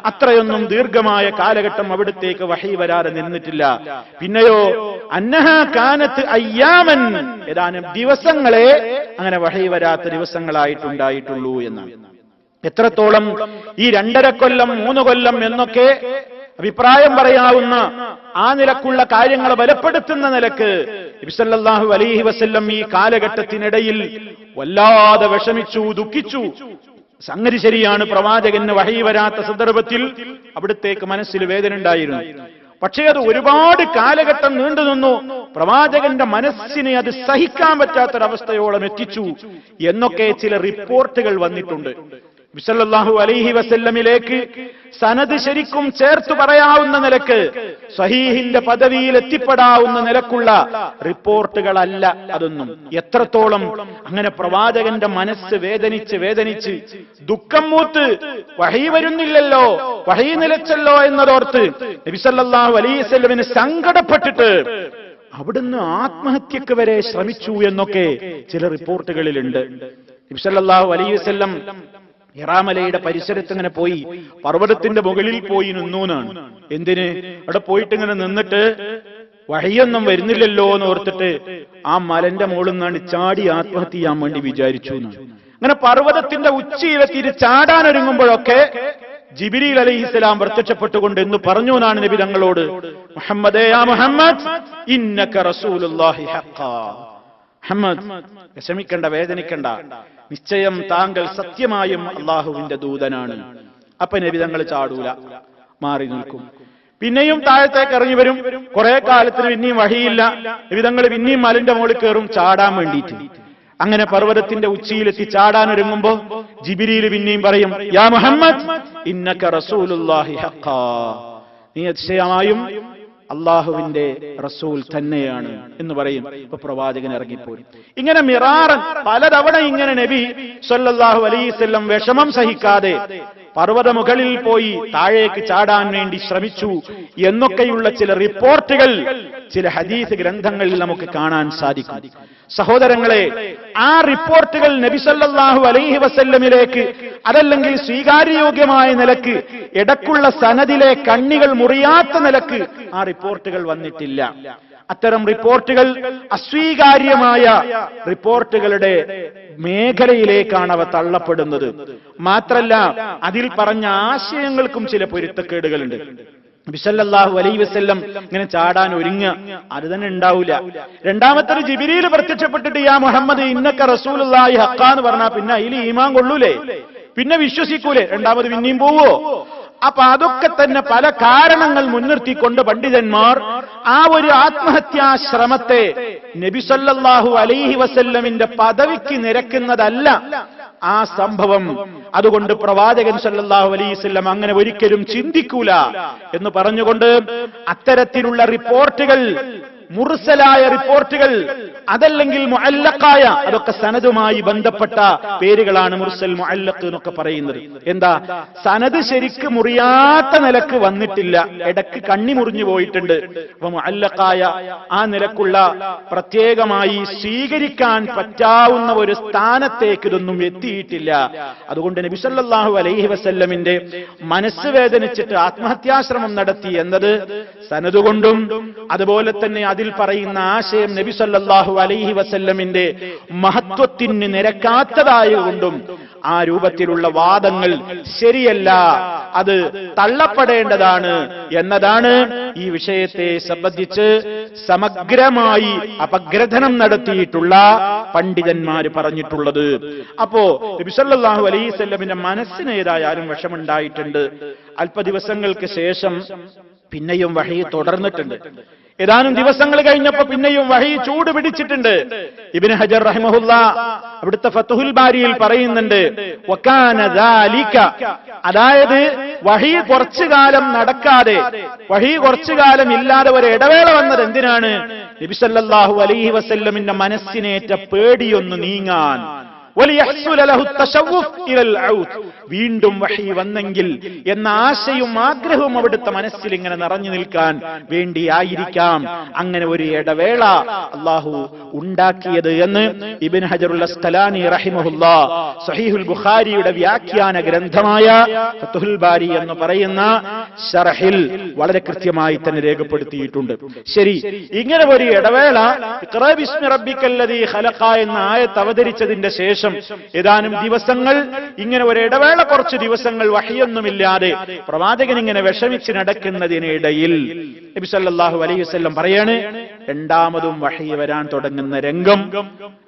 [SPEAKER 1] അത്രയൊന്നും ദീർഘമായ കാലഘട്ടം അവിടത്തേക്ക് വഹി വരാതെ നിന്നിട്ടില്ല. പിന്നെയോ അന്നഹാ കാനത്ത് അയ്യാമൻ, ഏതാനും ദിവസങ്ങളെ അങ്ങനെ വഹി വരാത്ത ദിവസങ്ങളായിട്ടുണ്ടായിട്ടുള്ളൂ എന്നാണ്. എത്രത്തോളം ഈ 2.5 കൊല്ലം 3 കൊല്ലം എന്നൊക്കെ അഭിപ്രായം പറയാവുന്ന ആ നിലക്കുള്ള കാര്യങ്ങൾ ബലപ്പെടുത്തുന്ന നിലക്ക് നബി സല്ലല്ലാഹു അലൈഹി വസല്ലം ഈ കാലഘട്ടത്തിനിടയിൽ വല്ലാതെ വിഷമിച്ചു, ദുഃഖിച്ചു. സംഗതി ശരിയാണ്, പ്രവാചകന് വഹി വരാത്ത സന്ദർഭത്തിൽ അവിടത്തേക്ക് മനസ്സിൽ വേദന ഉണ്ടായിരുന്നു. പക്ഷേ അത് ഒരുപാട് കാലഘട്ടം നീണ്ടുനിന്നു. പ്രവാചകന്റെ മനസ്സിനെ അത് സഹിക്കാൻ പറ്റാത്തൊരവസ്ഥയോളം എത്തിച്ചു എന്നൊക്കെ ചില റിപ്പോർട്ടുകൾ വന്നിട്ടുണ്ട്. നബി സല്ലല്ലാഹു അലൈഹി വസല്ലമിലേക്ക് സനദ് ശരിക്കും ചേർത്തു പറയാവുന്ന നിലക്ക്, സ്വഹീഹിന്റെ പദവിയിൽ എത്തിപ്പെടാവുന്ന നിലക്കുള്ള റിപ്പോർട്ടുകളല്ല അതൊന്നും. എത്രത്തോളം അങ്ങനെ പ്രവാചകന്റെ മനസ്സ് വേദനിച്ച് വേദനിച്ച് ദുഃഖം മൂത്ത് വഹി വരുന്നില്ലല്ലോ, വഹി നിലച്ചല്ലോ എന്നതോർത്ത് നബി സല്ലല്ലാഹു അലൈഹി വസല്ലമിന് സങ്കടപ്പെട്ടിട്ട് അവിടുന്ന് ആത്മഹത്യക്ക് വരെ ശ്രമിച്ചു എന്നൊക്കെ ചില റിപ്പോർട്ടുകളിലുണ്ട്. നബി സല്ലല്ലാഹു അലൈഹി വസല്ലം ഹിറാമലയുടെ പരിസരത്ത് ഇങ്ങനെ പോയി, പർവ്വതത്തിന്റെ മുകളിൽ പോയി നിന്നു എന്നാണ്. എന്തിന്? അവിടെ പോയിട്ട് ഇങ്ങനെ നിന്നിട്ട് വഹിയൊന്നും വരുന്നില്ലല്ലോ എന്ന് ഓർത്തിട്ട് ആ മലന്റെ മുകളിൽ നിന്നാണ് ചാടി ആത്മഹത്യ ചെയ്യാൻ വേണ്ടി വിചാരിച്ചു എന്നാണ്. അങ്ങനെ പർവ്വതത്തിന്റെ ഉച്ചിയിലെത്തിയിട്ട് ചാടാനൊരുങ്ങുമ്പോഴൊക്കെ ജിബ്രീൽ അലൈഹിസ്സലാം പ്രത്യക്ഷപ്പെട്ടുകൊണ്ട് എന്ന് പറഞ്ഞു എന്നാണ് നബി തങ്ങളോട്, മുഹമ്മദേ യാ മുഹമ്മദ് ഇന്നക റസൂലുള്ളാഹി ഹഖ്ഖാ. മുഹമ്മദ്, വിഷമിക്കണ്ട, വേദനിക്കണ്ട, നിശ്ചയം താങ്കൾ സത്യമായും അള്ളാഹുവിന്റെ ദൂതനാണ്. അപ്പൊ നബി തങ്ങൾ ചാടൂല, മാറി നിൽക്കും. പിന്നെയും താഴത്തേക്ക് ഇറങ്ങി വരും. കുറെ കാലത്തിന് പിന്നെയും വഴിയില്ല. നബി തങ്ങൾ പിന്നെയും മലന്റെ മുകളിൽ കയറും ചാടാൻ വേണ്ടിയിട്ട്. അങ്ങനെ പർവ്വതത്തിന്റെ ഉച്ചിയിലെത്തി ചാടാനൊരുങ്ങുമ്പോ ജിബ്രീൽ പിന്നെയും പറയും, യാ മുഹമ്മദ് ഇന്നക റസൂലുള്ളാഹി ഹഖ്ഖാ, നീ നിശ്ചയമായും അള്ളാഹുവിന്റെ റസൂൽ തന്നെയാണ് എന്ന് പറയും. ഇപ്പൊ പ്രവാചകൻ ഇറങ്ങിപ്പോരും. ഇങ്ങനെ മിറാറൻ പലതവണ ഇങ്ങനെ നബി സല്ലല്ലാഹു അലൈഹി വസല്ലം വിഷമം സഹിക്കാതെ പർവ്വത മുകളിൽ പോയി താഴേക്ക് ചാടാൻ വേണ്ടി ശ്രമിച്ചു എന്നൊക്കെയുള്ള ചില റിപ്പോർട്ടുകൾ ചില ഹദീസ് ഗ്രന്ഥങ്ങളിൽ നമുക്ക് കാണാൻ സാധിക്കും. സഹോദരങ്ങളെ, ആ റിപ്പോർട്ടുകൾ നബി സല്ലല്ലാഹു അലൈഹി വസല്ലമിലേക്ക് അതല്ലെങ്കിൽ സ്വീകാര്യയോഗ്യമായ നിലക്ക് ഇടക്കുള്ള സനദിലെ കണ്ണികൾ മുറിയാത്ത നിലക്ക് ആ റിപ്പോർട്ടുകൾ വന്നിട്ടില്ല. അത്തരം റിപ്പോർട്ടുകൾ അസ്വീകാര്യമായ റിപ്പോർട്ടുകളുടെ മേഖലയിലേക്കാണ് അവ തള്ളപ്പെടുന്നത്. മാത്രല്ല അതിൽ പറഞ്ഞ ആശയങ്ങൾക്കും ചില പൊരുത്തക്കേടുകളുണ്ട്. നബി സല്ലല്ലാഹു അലൈഹി വസല്ലം ഇങ്ങനെ ചാടാൻ ഒരുങ്ങ, അത് തന്നെ ഉണ്ടാവില്ല. രണ്ടാമത്തെ ജിബ്രീൽ പ്രത്യക്ഷപ്പെട്ടിട്ട് യാ മുഹമ്മദ് ഇന്നക റസൂലുള്ളാഹി ഹഖ്ഖാ എന്ന് പറഞ്ഞാൽ പിന്നെ അതിൽ ഈമാൻ കൊള്ളൂലേ, പിന്നെ വിശ്വസിക്കൂലേ? രണ്ടാമത് പിന്നെയും പോവോ? അപ്പൊ അതൊക്കെ തന്നെ പല കാരണങ്ങൾ മുൻനിർത്തിക്കൊണ്ട് പണ്ഡിതന്മാർ ആ ഒരു ആത്മഹത്യാശ്രമത്തെ നബി സല്ലല്ലാഹു അലൈഹി വസല്ലമിന്റെ പദവിക്ക് നിരക്കുന്നതല്ല ആ സംഭവം. അതുകൊണ്ട് പ്രവാചകൻ സല്ലല്ലാഹു അലൈഹി വസല്ലം അങ്ങനെ ഒരിക്കലും ചിന്തിക്കൂല എന്ന് പറഞ്ഞുകൊണ്ട് അത്തരത്തിലുള്ള റിപ്പോർട്ടുകൾ, മുർസലായ റിപ്പോർട്ടുകൾ, അതല്ലെങ്കിൽ മുഅല്ലഖായ, അതൊക്കെ സനദുമായി ബന്ധപ്പെട്ട പേരുകളാണ്. മുർസൽ, മുഅല്ലഖ് എന്നൊക്കെ പറയുന്നത്. എന്താ? സനദ് ശരിക്ക് മുറിയാത്ത നിലക്ക് വന്നിട്ടില്ല, ഇടക്ക് കണ്ണി മുറിഞ്ഞു പോയിട്ടുണ്ട്. അപ്പൊ മുഅല്ലഖായ ആ നിലക്കുള്ള പ്രത്യേകമായി സ്വീകരിക്കാൻ പറ്റാവുന്ന ഒരു സ്ഥാനത്തേക്ക് ഇതൊന്നും എത്തിയിട്ടില്ല. അതുകൊണ്ട് നബി സല്ലല്ലാഹു അലൈഹി വസല്ലമിന്റെ മനസ്സ് വേദനിച്ചിട്ട് ആത്മഹത്യാശ്രമം നടത്തി എന്നത് സനദുകൊണ്ടും അതുപോലെ തന്നെ അതിൽ പറയുന്ന ആശയം നബി സല്ലല്ലാഹു അലൈഹി വസല്ലമിന്റെ മഹത്വത്തിന് നിരക്കാത്തതായതുകൊണ്ടും ആ രൂപത്തിലുള്ള വാദങ്ങൾ ശരിയല്ല, അത് തള്ളപ്പെടേണ്ടതാണ് എന്നതാണ് ഈ വിഷയത്തെ സംബന്ധിച്ച് സമഗ്രമായി അപഗ്രഥനം നടത്തിയിട്ടുള്ള പണ്ഡിതന്മാർ പറഞ്ഞിട്ടുള്ളത്. അപ്പോ നബി സല്ലല്ലാഹു അലൈഹി വസല്ലമിന്റെ മനസ്സിന് ഏതായാലും വിഷമുണ്ടായിട്ടുണ്ട്. അല്പ ദിവസങ്ങൾക്ക് ശേഷം പിന്നെയും വഹി തുടർന്നിട്ടുണ്ട്. ഏതാനും ദിവസങ്ങൾ കഴിഞ്ഞപ്പോ പിന്നെയും വഹി ചൂട് പിടിച്ചിട്ടുണ്ട്. ഇബ്നു ഹജർ റഹിമഹുല്ലാ അവിടുത്തെ ഫത്ഹുൽ ബാരിയിൽ പറയുന്നുണ്ട്, വകാന ദാലിക, അതായത് വഹി കുറച്ചു കാലം നടക്കാതെ, വഹി കുറച്ചു കാലം ഇല്ലാതെ ഒരു ഇടവേള വന്നത് എന്തിനാണ്? നബി സല്ലല്ലാഹു അലൈഹി വസല്ലമിന്റെ മനസ്സിനേറ്റ പേടിയൊന്ന് നീങ്ങാൻ, വീണ്ടും വഹി വന്നെങ്കിൽ എന്ന ആശയും ആഗ്രഹവും അവിടുത്തെ മനസ്സിൽ ഇങ്ങനെ നിറഞ്ഞു നിൽക്കാൻ വേണ്ടിയായിരിക്കാം അങ്ങനെ ഒരു ഇടവേള അള്ളാഹു ഉണ്ടാക്കിയത് എന്ന് ഇബ്നു ഹജറുൽ അസ്ഖലാനി റഹിമഹുല്ലാ സഹീഹുൽ ബുഖാരിയുടെ വ്യാഖ്യാന ഗ്രന്ഥമായ ഫത്ഹുൽ ബാരി എന്ന് പറയുന്ന ശർഹിൽ വളരെ കൃത്യമായി തന്നെ രേഖപ്പെടുത്തിയിട്ടുണ്ട്. ശരി, ഇങ്ങനെ ഒരു ഇടവേള ഇഖ്റാ ബിസ്മി റബ്ബിക്കല്ലദീ ഖലഖ എന്ന ആയത്ത് അവതരിച്ചതിന്റെ ശേഷം ഏതാനും ദിവസങ്ങൾ ഇങ്ങനെ ഒരു ഇടവേള, കുറച്ച് ദിവസങ്ങൾ വഹിയൊന്നുമില്ലാതെ പ്രവാചകൻ ഇങ്ങനെ വിഷമിച്ച് നടക്കുന്നതിനിടയിൽ നബി സല്ലല്ലാഹു അലൈഹി വസല്ലം പറയാണ്, രണ്ടാമതും വഹി വരാൻ തുടങ്ങുന്ന രംഗം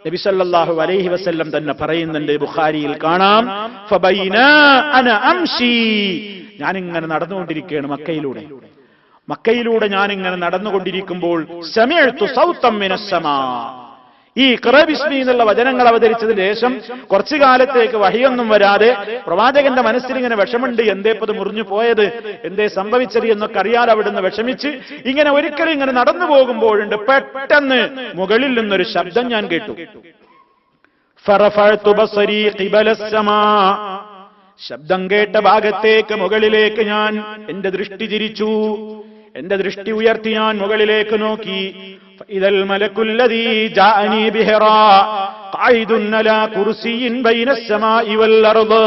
[SPEAKER 1] നബി സല്ലല്ലാഹു അലൈഹി വസല്ലം തന്നെ പറയുന്നുണ്ട്. ബുഖാരിയിൽ കാണാം, ഫബൈനാ അന അംശി, ഞാനിങ്ങനെ നടന്നുകൊണ്ടിരിക്കുകയാണ് മക്കയിലൂടെ ഞാനിങ്ങനെ നടന്നുകൊണ്ടിരിക്കുമ്പോൾ സമിഅ്തു സൗതം മിനസ്സമാ, ഈ ഇഖ്റ ബിസ്മി എന്നുള്ള വചനങ്ങൾ അവതരിച്ചതിന് ശേഷം കുറച്ചു കാലത്തേക്ക് വഹിയൊന്നും വരാതെ പ്രവാചകന്റെ മനസ്സിൽ ഇങ്ങനെ വിഷമുണ്ട്, എന്തേപ്പത് മുറിഞ്ഞു പോയത്, എന്തേ സംഭവിച്ചത് എന്നൊക്കെ അറിയാതെ അവിടുന്ന് വിഷമിച്ച് ഇങ്ങനെ ഒരിക്കലും ഇങ്ങനെ നടന്നു പോകുമ്പോഴുണ്ട് പെട്ടെന്ന് മുകളിൽ നിന്നൊരു ശബ്ദം ഞാൻ കേട്ടു. ഫറഫഅ്തു ബസരി ഖിബലസ് സമാ, ശബ്ദം കേട്ട ഭാഗത്തേക്ക് മുകളിലേക്ക് ഞാൻ എന്റെ ദൃഷ്ടി തിരിച്ചു, എന്റെ ദൃഷ്ടി ഉയർത്തി ഞാൻ മുകളിലേക്ക് നോക്കി. ഫഇദൽ മലക്കുല്ലദീ ജാഅനീ ബിഹിറാ ഖായിദുൻ അലാ കുർസിയിൻ ബൈനസ് സമാഇ വൽ അർദ്,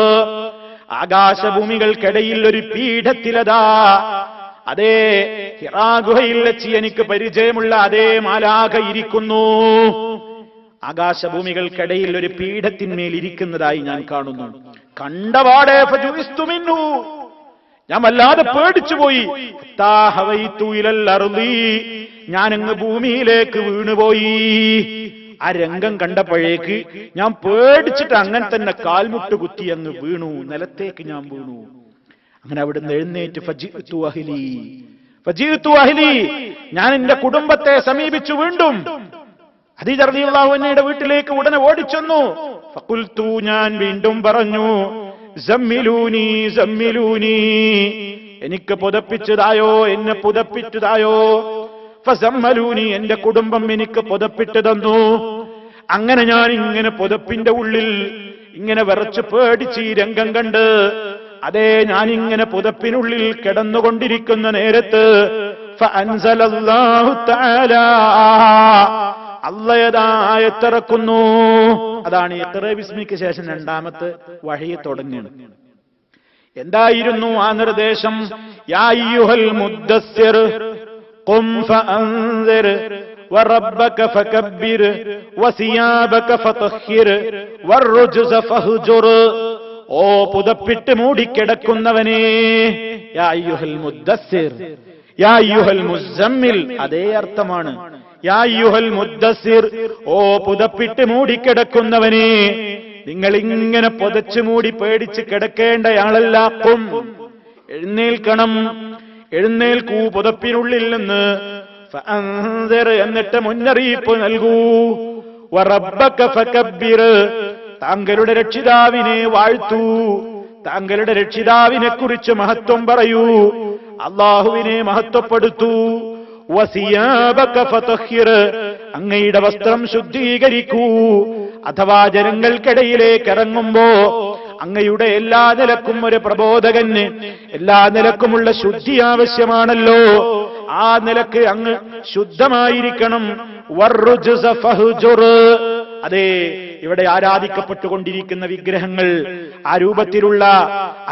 [SPEAKER 1] ആകാശഭൂമികൾക്കിടയിൽ ഒരു പീഠത്തിലതാ, അതേ ഹിറാ ഗുഹയിൽ വെച്ച് എനിക്ക് പരിചയമുള്ള അതേ മാലാഖ ഇരിക്കുന്നു. ആകാശഭൂമികൾക്കിടയിൽ ഒരു പീഠത്തിന്മേൽ ഇരിക്കുന്നതായി ഞാൻ കാണുന്നു. കണ്ടപാടെ ഫജുഇസ്തു മിൻഹു, ഞാൻ വല്ലാതെ പേടിച്ചുപോയി. ഞാനങ്ങ് ഭൂമിയിലേക്ക് വീണുപോയി. ആ രംഗം കണ്ടപ്പോഴേക്ക് ഞാൻ പേടിച്ചിട്ട് അങ്ങനെ തന്നെ കാൽമുട്ട് കുത്തി അങ്ങ് വീണു, നിലത്തേക്ക് ഞാൻ വീണു. അങ്ങനെ അവിടുന്ന് എഴുന്നേറ്റ് ഫജിഅ്തു അഹ്ലി, ഞാൻ എന്റെ കുടുംബത്തെ സമീപിച്ചു. വീണ്ടും ഖദീജ റളിയല്ലാഹു അൻഹയുടെ വീട്ടിലേക്ക് ഉടനെ ഓടിച്ചെന്നു. ഫഖുൽതു, ഞാൻ വീണ്ടും പറഞ്ഞു, സമ്മിലൂനി സമ്മിലൂനി, എനിക്ക് പുതപ്പിച്ചതായോ, എന്നെ പുതപ്പിച്ചതായോ. ഫസമ്മലൂനി, എന്റെ കുടുംബം എനിക്ക് പുതപ്പിട്ട് തന്നു. അങ്ങനെ ഞാൻ ഇങ്ങനെ പുതപ്പിന്റെ ഉള്ളിൽ ഇങ്ങനെ വിറച്ച് പേടിച്ച് ഈ രംഗം കണ്ട്, അതേ ഞാനിങ്ങനെ പുതപ്പിനുള്ളിൽ കിടന്നുകൊണ്ടിരിക്കുന്ന നേരത്ത് ഫഅൻസലല്ലാഹു തആല, അല്ലാഹയത്തിറക്കുന്നു. അതാണ് ഇഖ്റ ബിസ്മിക്ക് ശേഷം രണ്ടാമത്തെ വഹി തുടങ്ങുന്നത്. എന്തായിരുന്നു ആ നിർദ്ദേശം? യാ അയ്യുഹൽ മുദ്ദസ്സിർ ഖും ഫഅൻസിർ വറബ്ബക ഫകബ്ബിർ വസിയാബക ഫതഹിർ വറുജ്സ ഫഹ്ജുർ. ഓ പുതപ്പിട്ട് മൂടിക്കിടക്കുന്നവനേ, യാ അയ്യുഹൽ മുദ്ദസ്സിർ, യാ അയ്യുഹൽ മുസമ്മിൽ, അതേ അർത്ഥമാണ്. യാ അയ്യുഹൽ മുദ്ദസ്സിർ, ഓ പുതപ്പിട്ട് മൂടിക്കിടക്കുന്നവനേ, നിങ്ങൾ ഇങ്ങനെ പുതച്ചു മൂടി പേടിച്ച് കിടക്കേണ്ടയാളല്ല. ഖും, എഴുന്നേൽക്കണം, എഴുന്നേൽക്കൂ പുതപ്പിനുള്ളിൽ നിന്ന്. ഫഅൻസിർ, എന്നിട്ട് മുന്നറിയിപ്പ് നൽകൂ. വറബ്ബക ഫകബ്ബിർ, താങ്കളുടെ രക്ഷിതാവിനെ വാഴ്ത്തൂ, താങ്കളുടെ രക്ഷിതാവിനെ കുറിച്ച് മഹത്വം പറയൂ, അല്ലാഹുവിനെ മഹത്വപ്പെടുത്തൂ. വസിയാബക ഫതഹിർ, അങ്ങയുടെ വസ്ത്രം ശുദ്ധീകരിക്കൂ. അഥവാ ജനങ്ങൾക്കിടയിലേക്ക് ഇറങ്ങുമ്പോ അങ്ങയുടെ എല്ലാ നിലക്കും ഒരു പ്രബോധകന് എല്ലാ നിലക്കുമുള്ള ശുദ്ധി ആവശ്യമാണല്ലോ. ആ നിലക്ക് അങ്ങ് ശുദ്ധമായിരിക്കണം. വറുജ്സ ഫഹ്ജുർ, അതെ ഇവിടെ ആരാധിക്കപ്പെട്ടുകൊണ്ടിരിക്കുന്ന വിഗ്രഹങ്ങൾ, ആ രൂപത്തിലുള്ള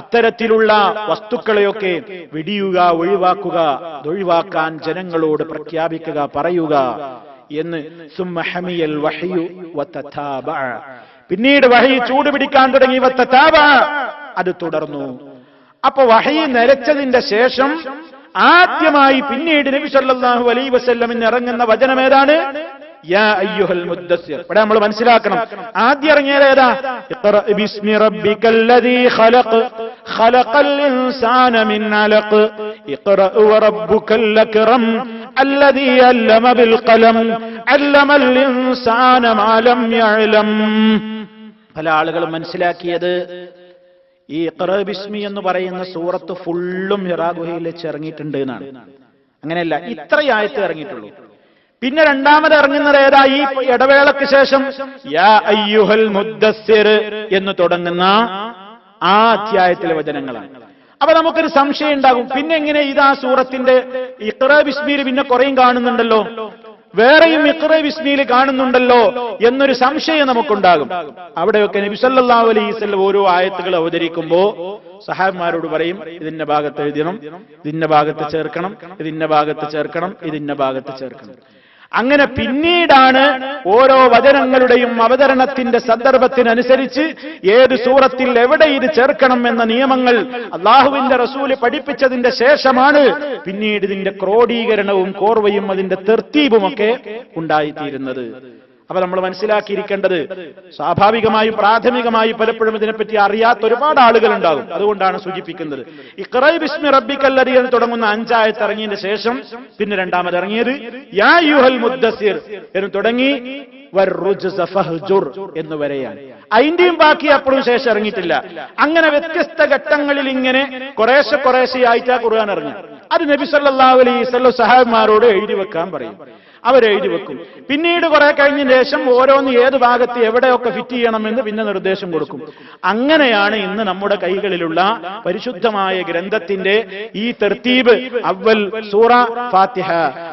[SPEAKER 1] അത്തരത്തിലുള്ള വസ്തുക്കളെയൊക്കെ വെടിയുക, ഒഴിവാക്കുക, ഒഴിവാക്കാൻ ജനങ്ങളോട് പ്രഖ്യാപിക്കുക, പറയുക എന്ന്. സുമ്മ ഹമിയൽ വഹ്യു വതതാബഅ, പിന്നീട് വഹി ചൂടുപിടിക്കാൻ തുടങ്ങി. വതതാബഅ, അത് തുടർന്നു. അപ്പൊ വഹി നിലച്ചതിന്റെ ശേഷം ആദ്യമായി പിന്നീട് നബി സല്ലല്ലാഹു അലൈഹി വസല്ലമിന് ഇറങ്ങുന്ന വചനം ഏതാണ്? യാ അയ്യുഹൽ മുദ്ദസ്സിർ. ഇവിടെ നമ്മൾ മനസ്സിലാക്കണം, ആദ്യം ഇറങ്ങിയത് ഏതാ? ഇഖ്റ ബിസ്മി റബ്ബിക്കല്ലദീ ഖലഖ് ഖലഖൽ ഇൻസാന മിൻ അലഖ് ഇഖ്റ വറബ്ബുക്കൽ അക്റം അല്ലദീ അല്ലമ ബിൽ ഖലം അല്ലമൽ ഇൻസാന മാ ലം യഅലം. പല ആളുകളും മനസ്സിലാക്കിയത് ഈ ഇഖ്റ ബിസ്മി എന്ന് പറയുന്ന സൂറത്ത് ഫുള്ളും ഹിറാ ഗുഹയിൽ വെച്ച് ഇറങ്ങിയിട്ടുണ്ട് എന്നാണ്. അങ്ങനെയല്ല, ഇത്രയും ആയത്ത് ഇറങ്ങിയിട്ടുള്ളൂ. പിന്നെ രണ്ടാമത് ഇറങ്ങുന്നത് ഏതാ? ഈ ഇടവേളക്ക് ശേഷം യാ അയ്യുഹൽ മുദ്ദസ്സിർ എന്ന് തുടങ്ങുന്ന ആ അധ്യായത്തിലെ വചനങ്ങളാണ്. അപ്പൊ നമുക്കൊരു സംശയം ഉണ്ടാകും, പിന്നെ എങ്ങനെ ഇതാ സൂറത്തിന്റെ ഇഖ്റ ബിസ്മിയിൽ പിന്നെ കുറേയും കാണുന്നുണ്ടല്ലോ, വേറെയും ഇഖ്റ ബിസ്മിയിൽ കാണുന്നുണ്ടല്ലോ എന്നൊരു സംശയം നമുക്കുണ്ടാകും. അവിടെയൊക്കെ നബി സല്ലല്ലാഹു അലൈഹി വസല്ലം ഓരോ ആയത്തുകൾ അവതരിക്കുമ്പോ സഹാബിമാരോട് പറയും, ഇതിന്റെ ഭാഗത്ത് എഴുതണം, ഇതിന്റെ ഭാഗത്ത് ചേർക്കണം, ഇതിന്റെ ഭാഗത്ത് ചേർക്കണം, ഇതിന്റെ ഭാഗത്ത് ചേർക്കണം. അങ്ങനെ പിന്നീടാണ് ഓരോ വചനങ്ങളുടെയും അവതരണത്തിന്റെ സന്ദർഭത്തിനനുസരിച്ച് ഏത് സൂറത്തിൽ എവിടെ ഇത് ചേർക്കണം എന്ന നിയമങ്ങൾ അള്ളാഹുവിന്റെ റസൂല് പഠിപ്പിച്ചതിന്റെ ശേഷമാണ് പിന്നീട് ഇതിന്റെ ക്രോഡീകരണവും കോർവയും അതിന്റെ തെർത്തീബുമൊക്കെ ഉണ്ടായിത്തീരുന്നത്. അപ്പൊ നമ്മൾ മനസ്സിലാക്കിയിരിക്കേണ്ടത്, സ്വാഭാവികമായും പ്രാഥമികമായി പലപ്പോഴും ഇതിനെപ്പറ്റി അറിയാത്ത ഒരുപാട് ആളുകൾ ഉണ്ടാകും. അതുകൊണ്ടാണ് സൂചിപ്പിക്കുന്നത്. ഇഖ്റ ബിസ്മി റബ്ബിക്കൽ ലദീ എന്ന് തുടങ്ങുന്ന 5 ആയത്ത് ഇറങ്ങിയതിന് ശേഷം പിന്നെ രണ്ടാമത് ഇറങ്ങിയത് യാ അയ്യുഹൽ മുദ്ദസ്സിർ എന്ന് തുടങ്ങി വറുജ്സ ഫഹ്ജുർ എന്ന് വരെയാണ്. അതിന്റെയും ബാക്കി അപ്പോഴും ശേഷം ഇറങ്ങിയിട്ടില്ല. അങ്ങനെ വ്യത്യസ്ത ഘട്ടങ്ങളിൽ ഇങ്ങനെ കുറേശ്ശെയായിട്ടാ ഖുർആൻ ഇറങ്ങുക. അത് നബി സല്ലല്ലാഹു അലൈഹി വസല്ലം സഹാബിമാരോട് എഴുതി വെക്കാൻ പറയും. അവരെഴുതി വെക്കും. പിന്നീട് കുറെ കഴിഞ്ഞതിന് ശേഷം ഓരോന്ന് ഏത് ഭാഗത്ത് എവിടെയൊക്കെ ഫിറ്റ് ചെയ്യണമെന്ന് പിന്നെ നിർദ്ദേശം കൊടുക്കും. അങ്ങനെയാണ് ഇന്ന് നമ്മുടെ കൈകളിലുള്ള പരിശുദ്ധമായ ഗ്രന്ഥത്തിന്റെ ഈ തർത്തീബ്. അവൽ സൂറ ഫാത്തിഹ,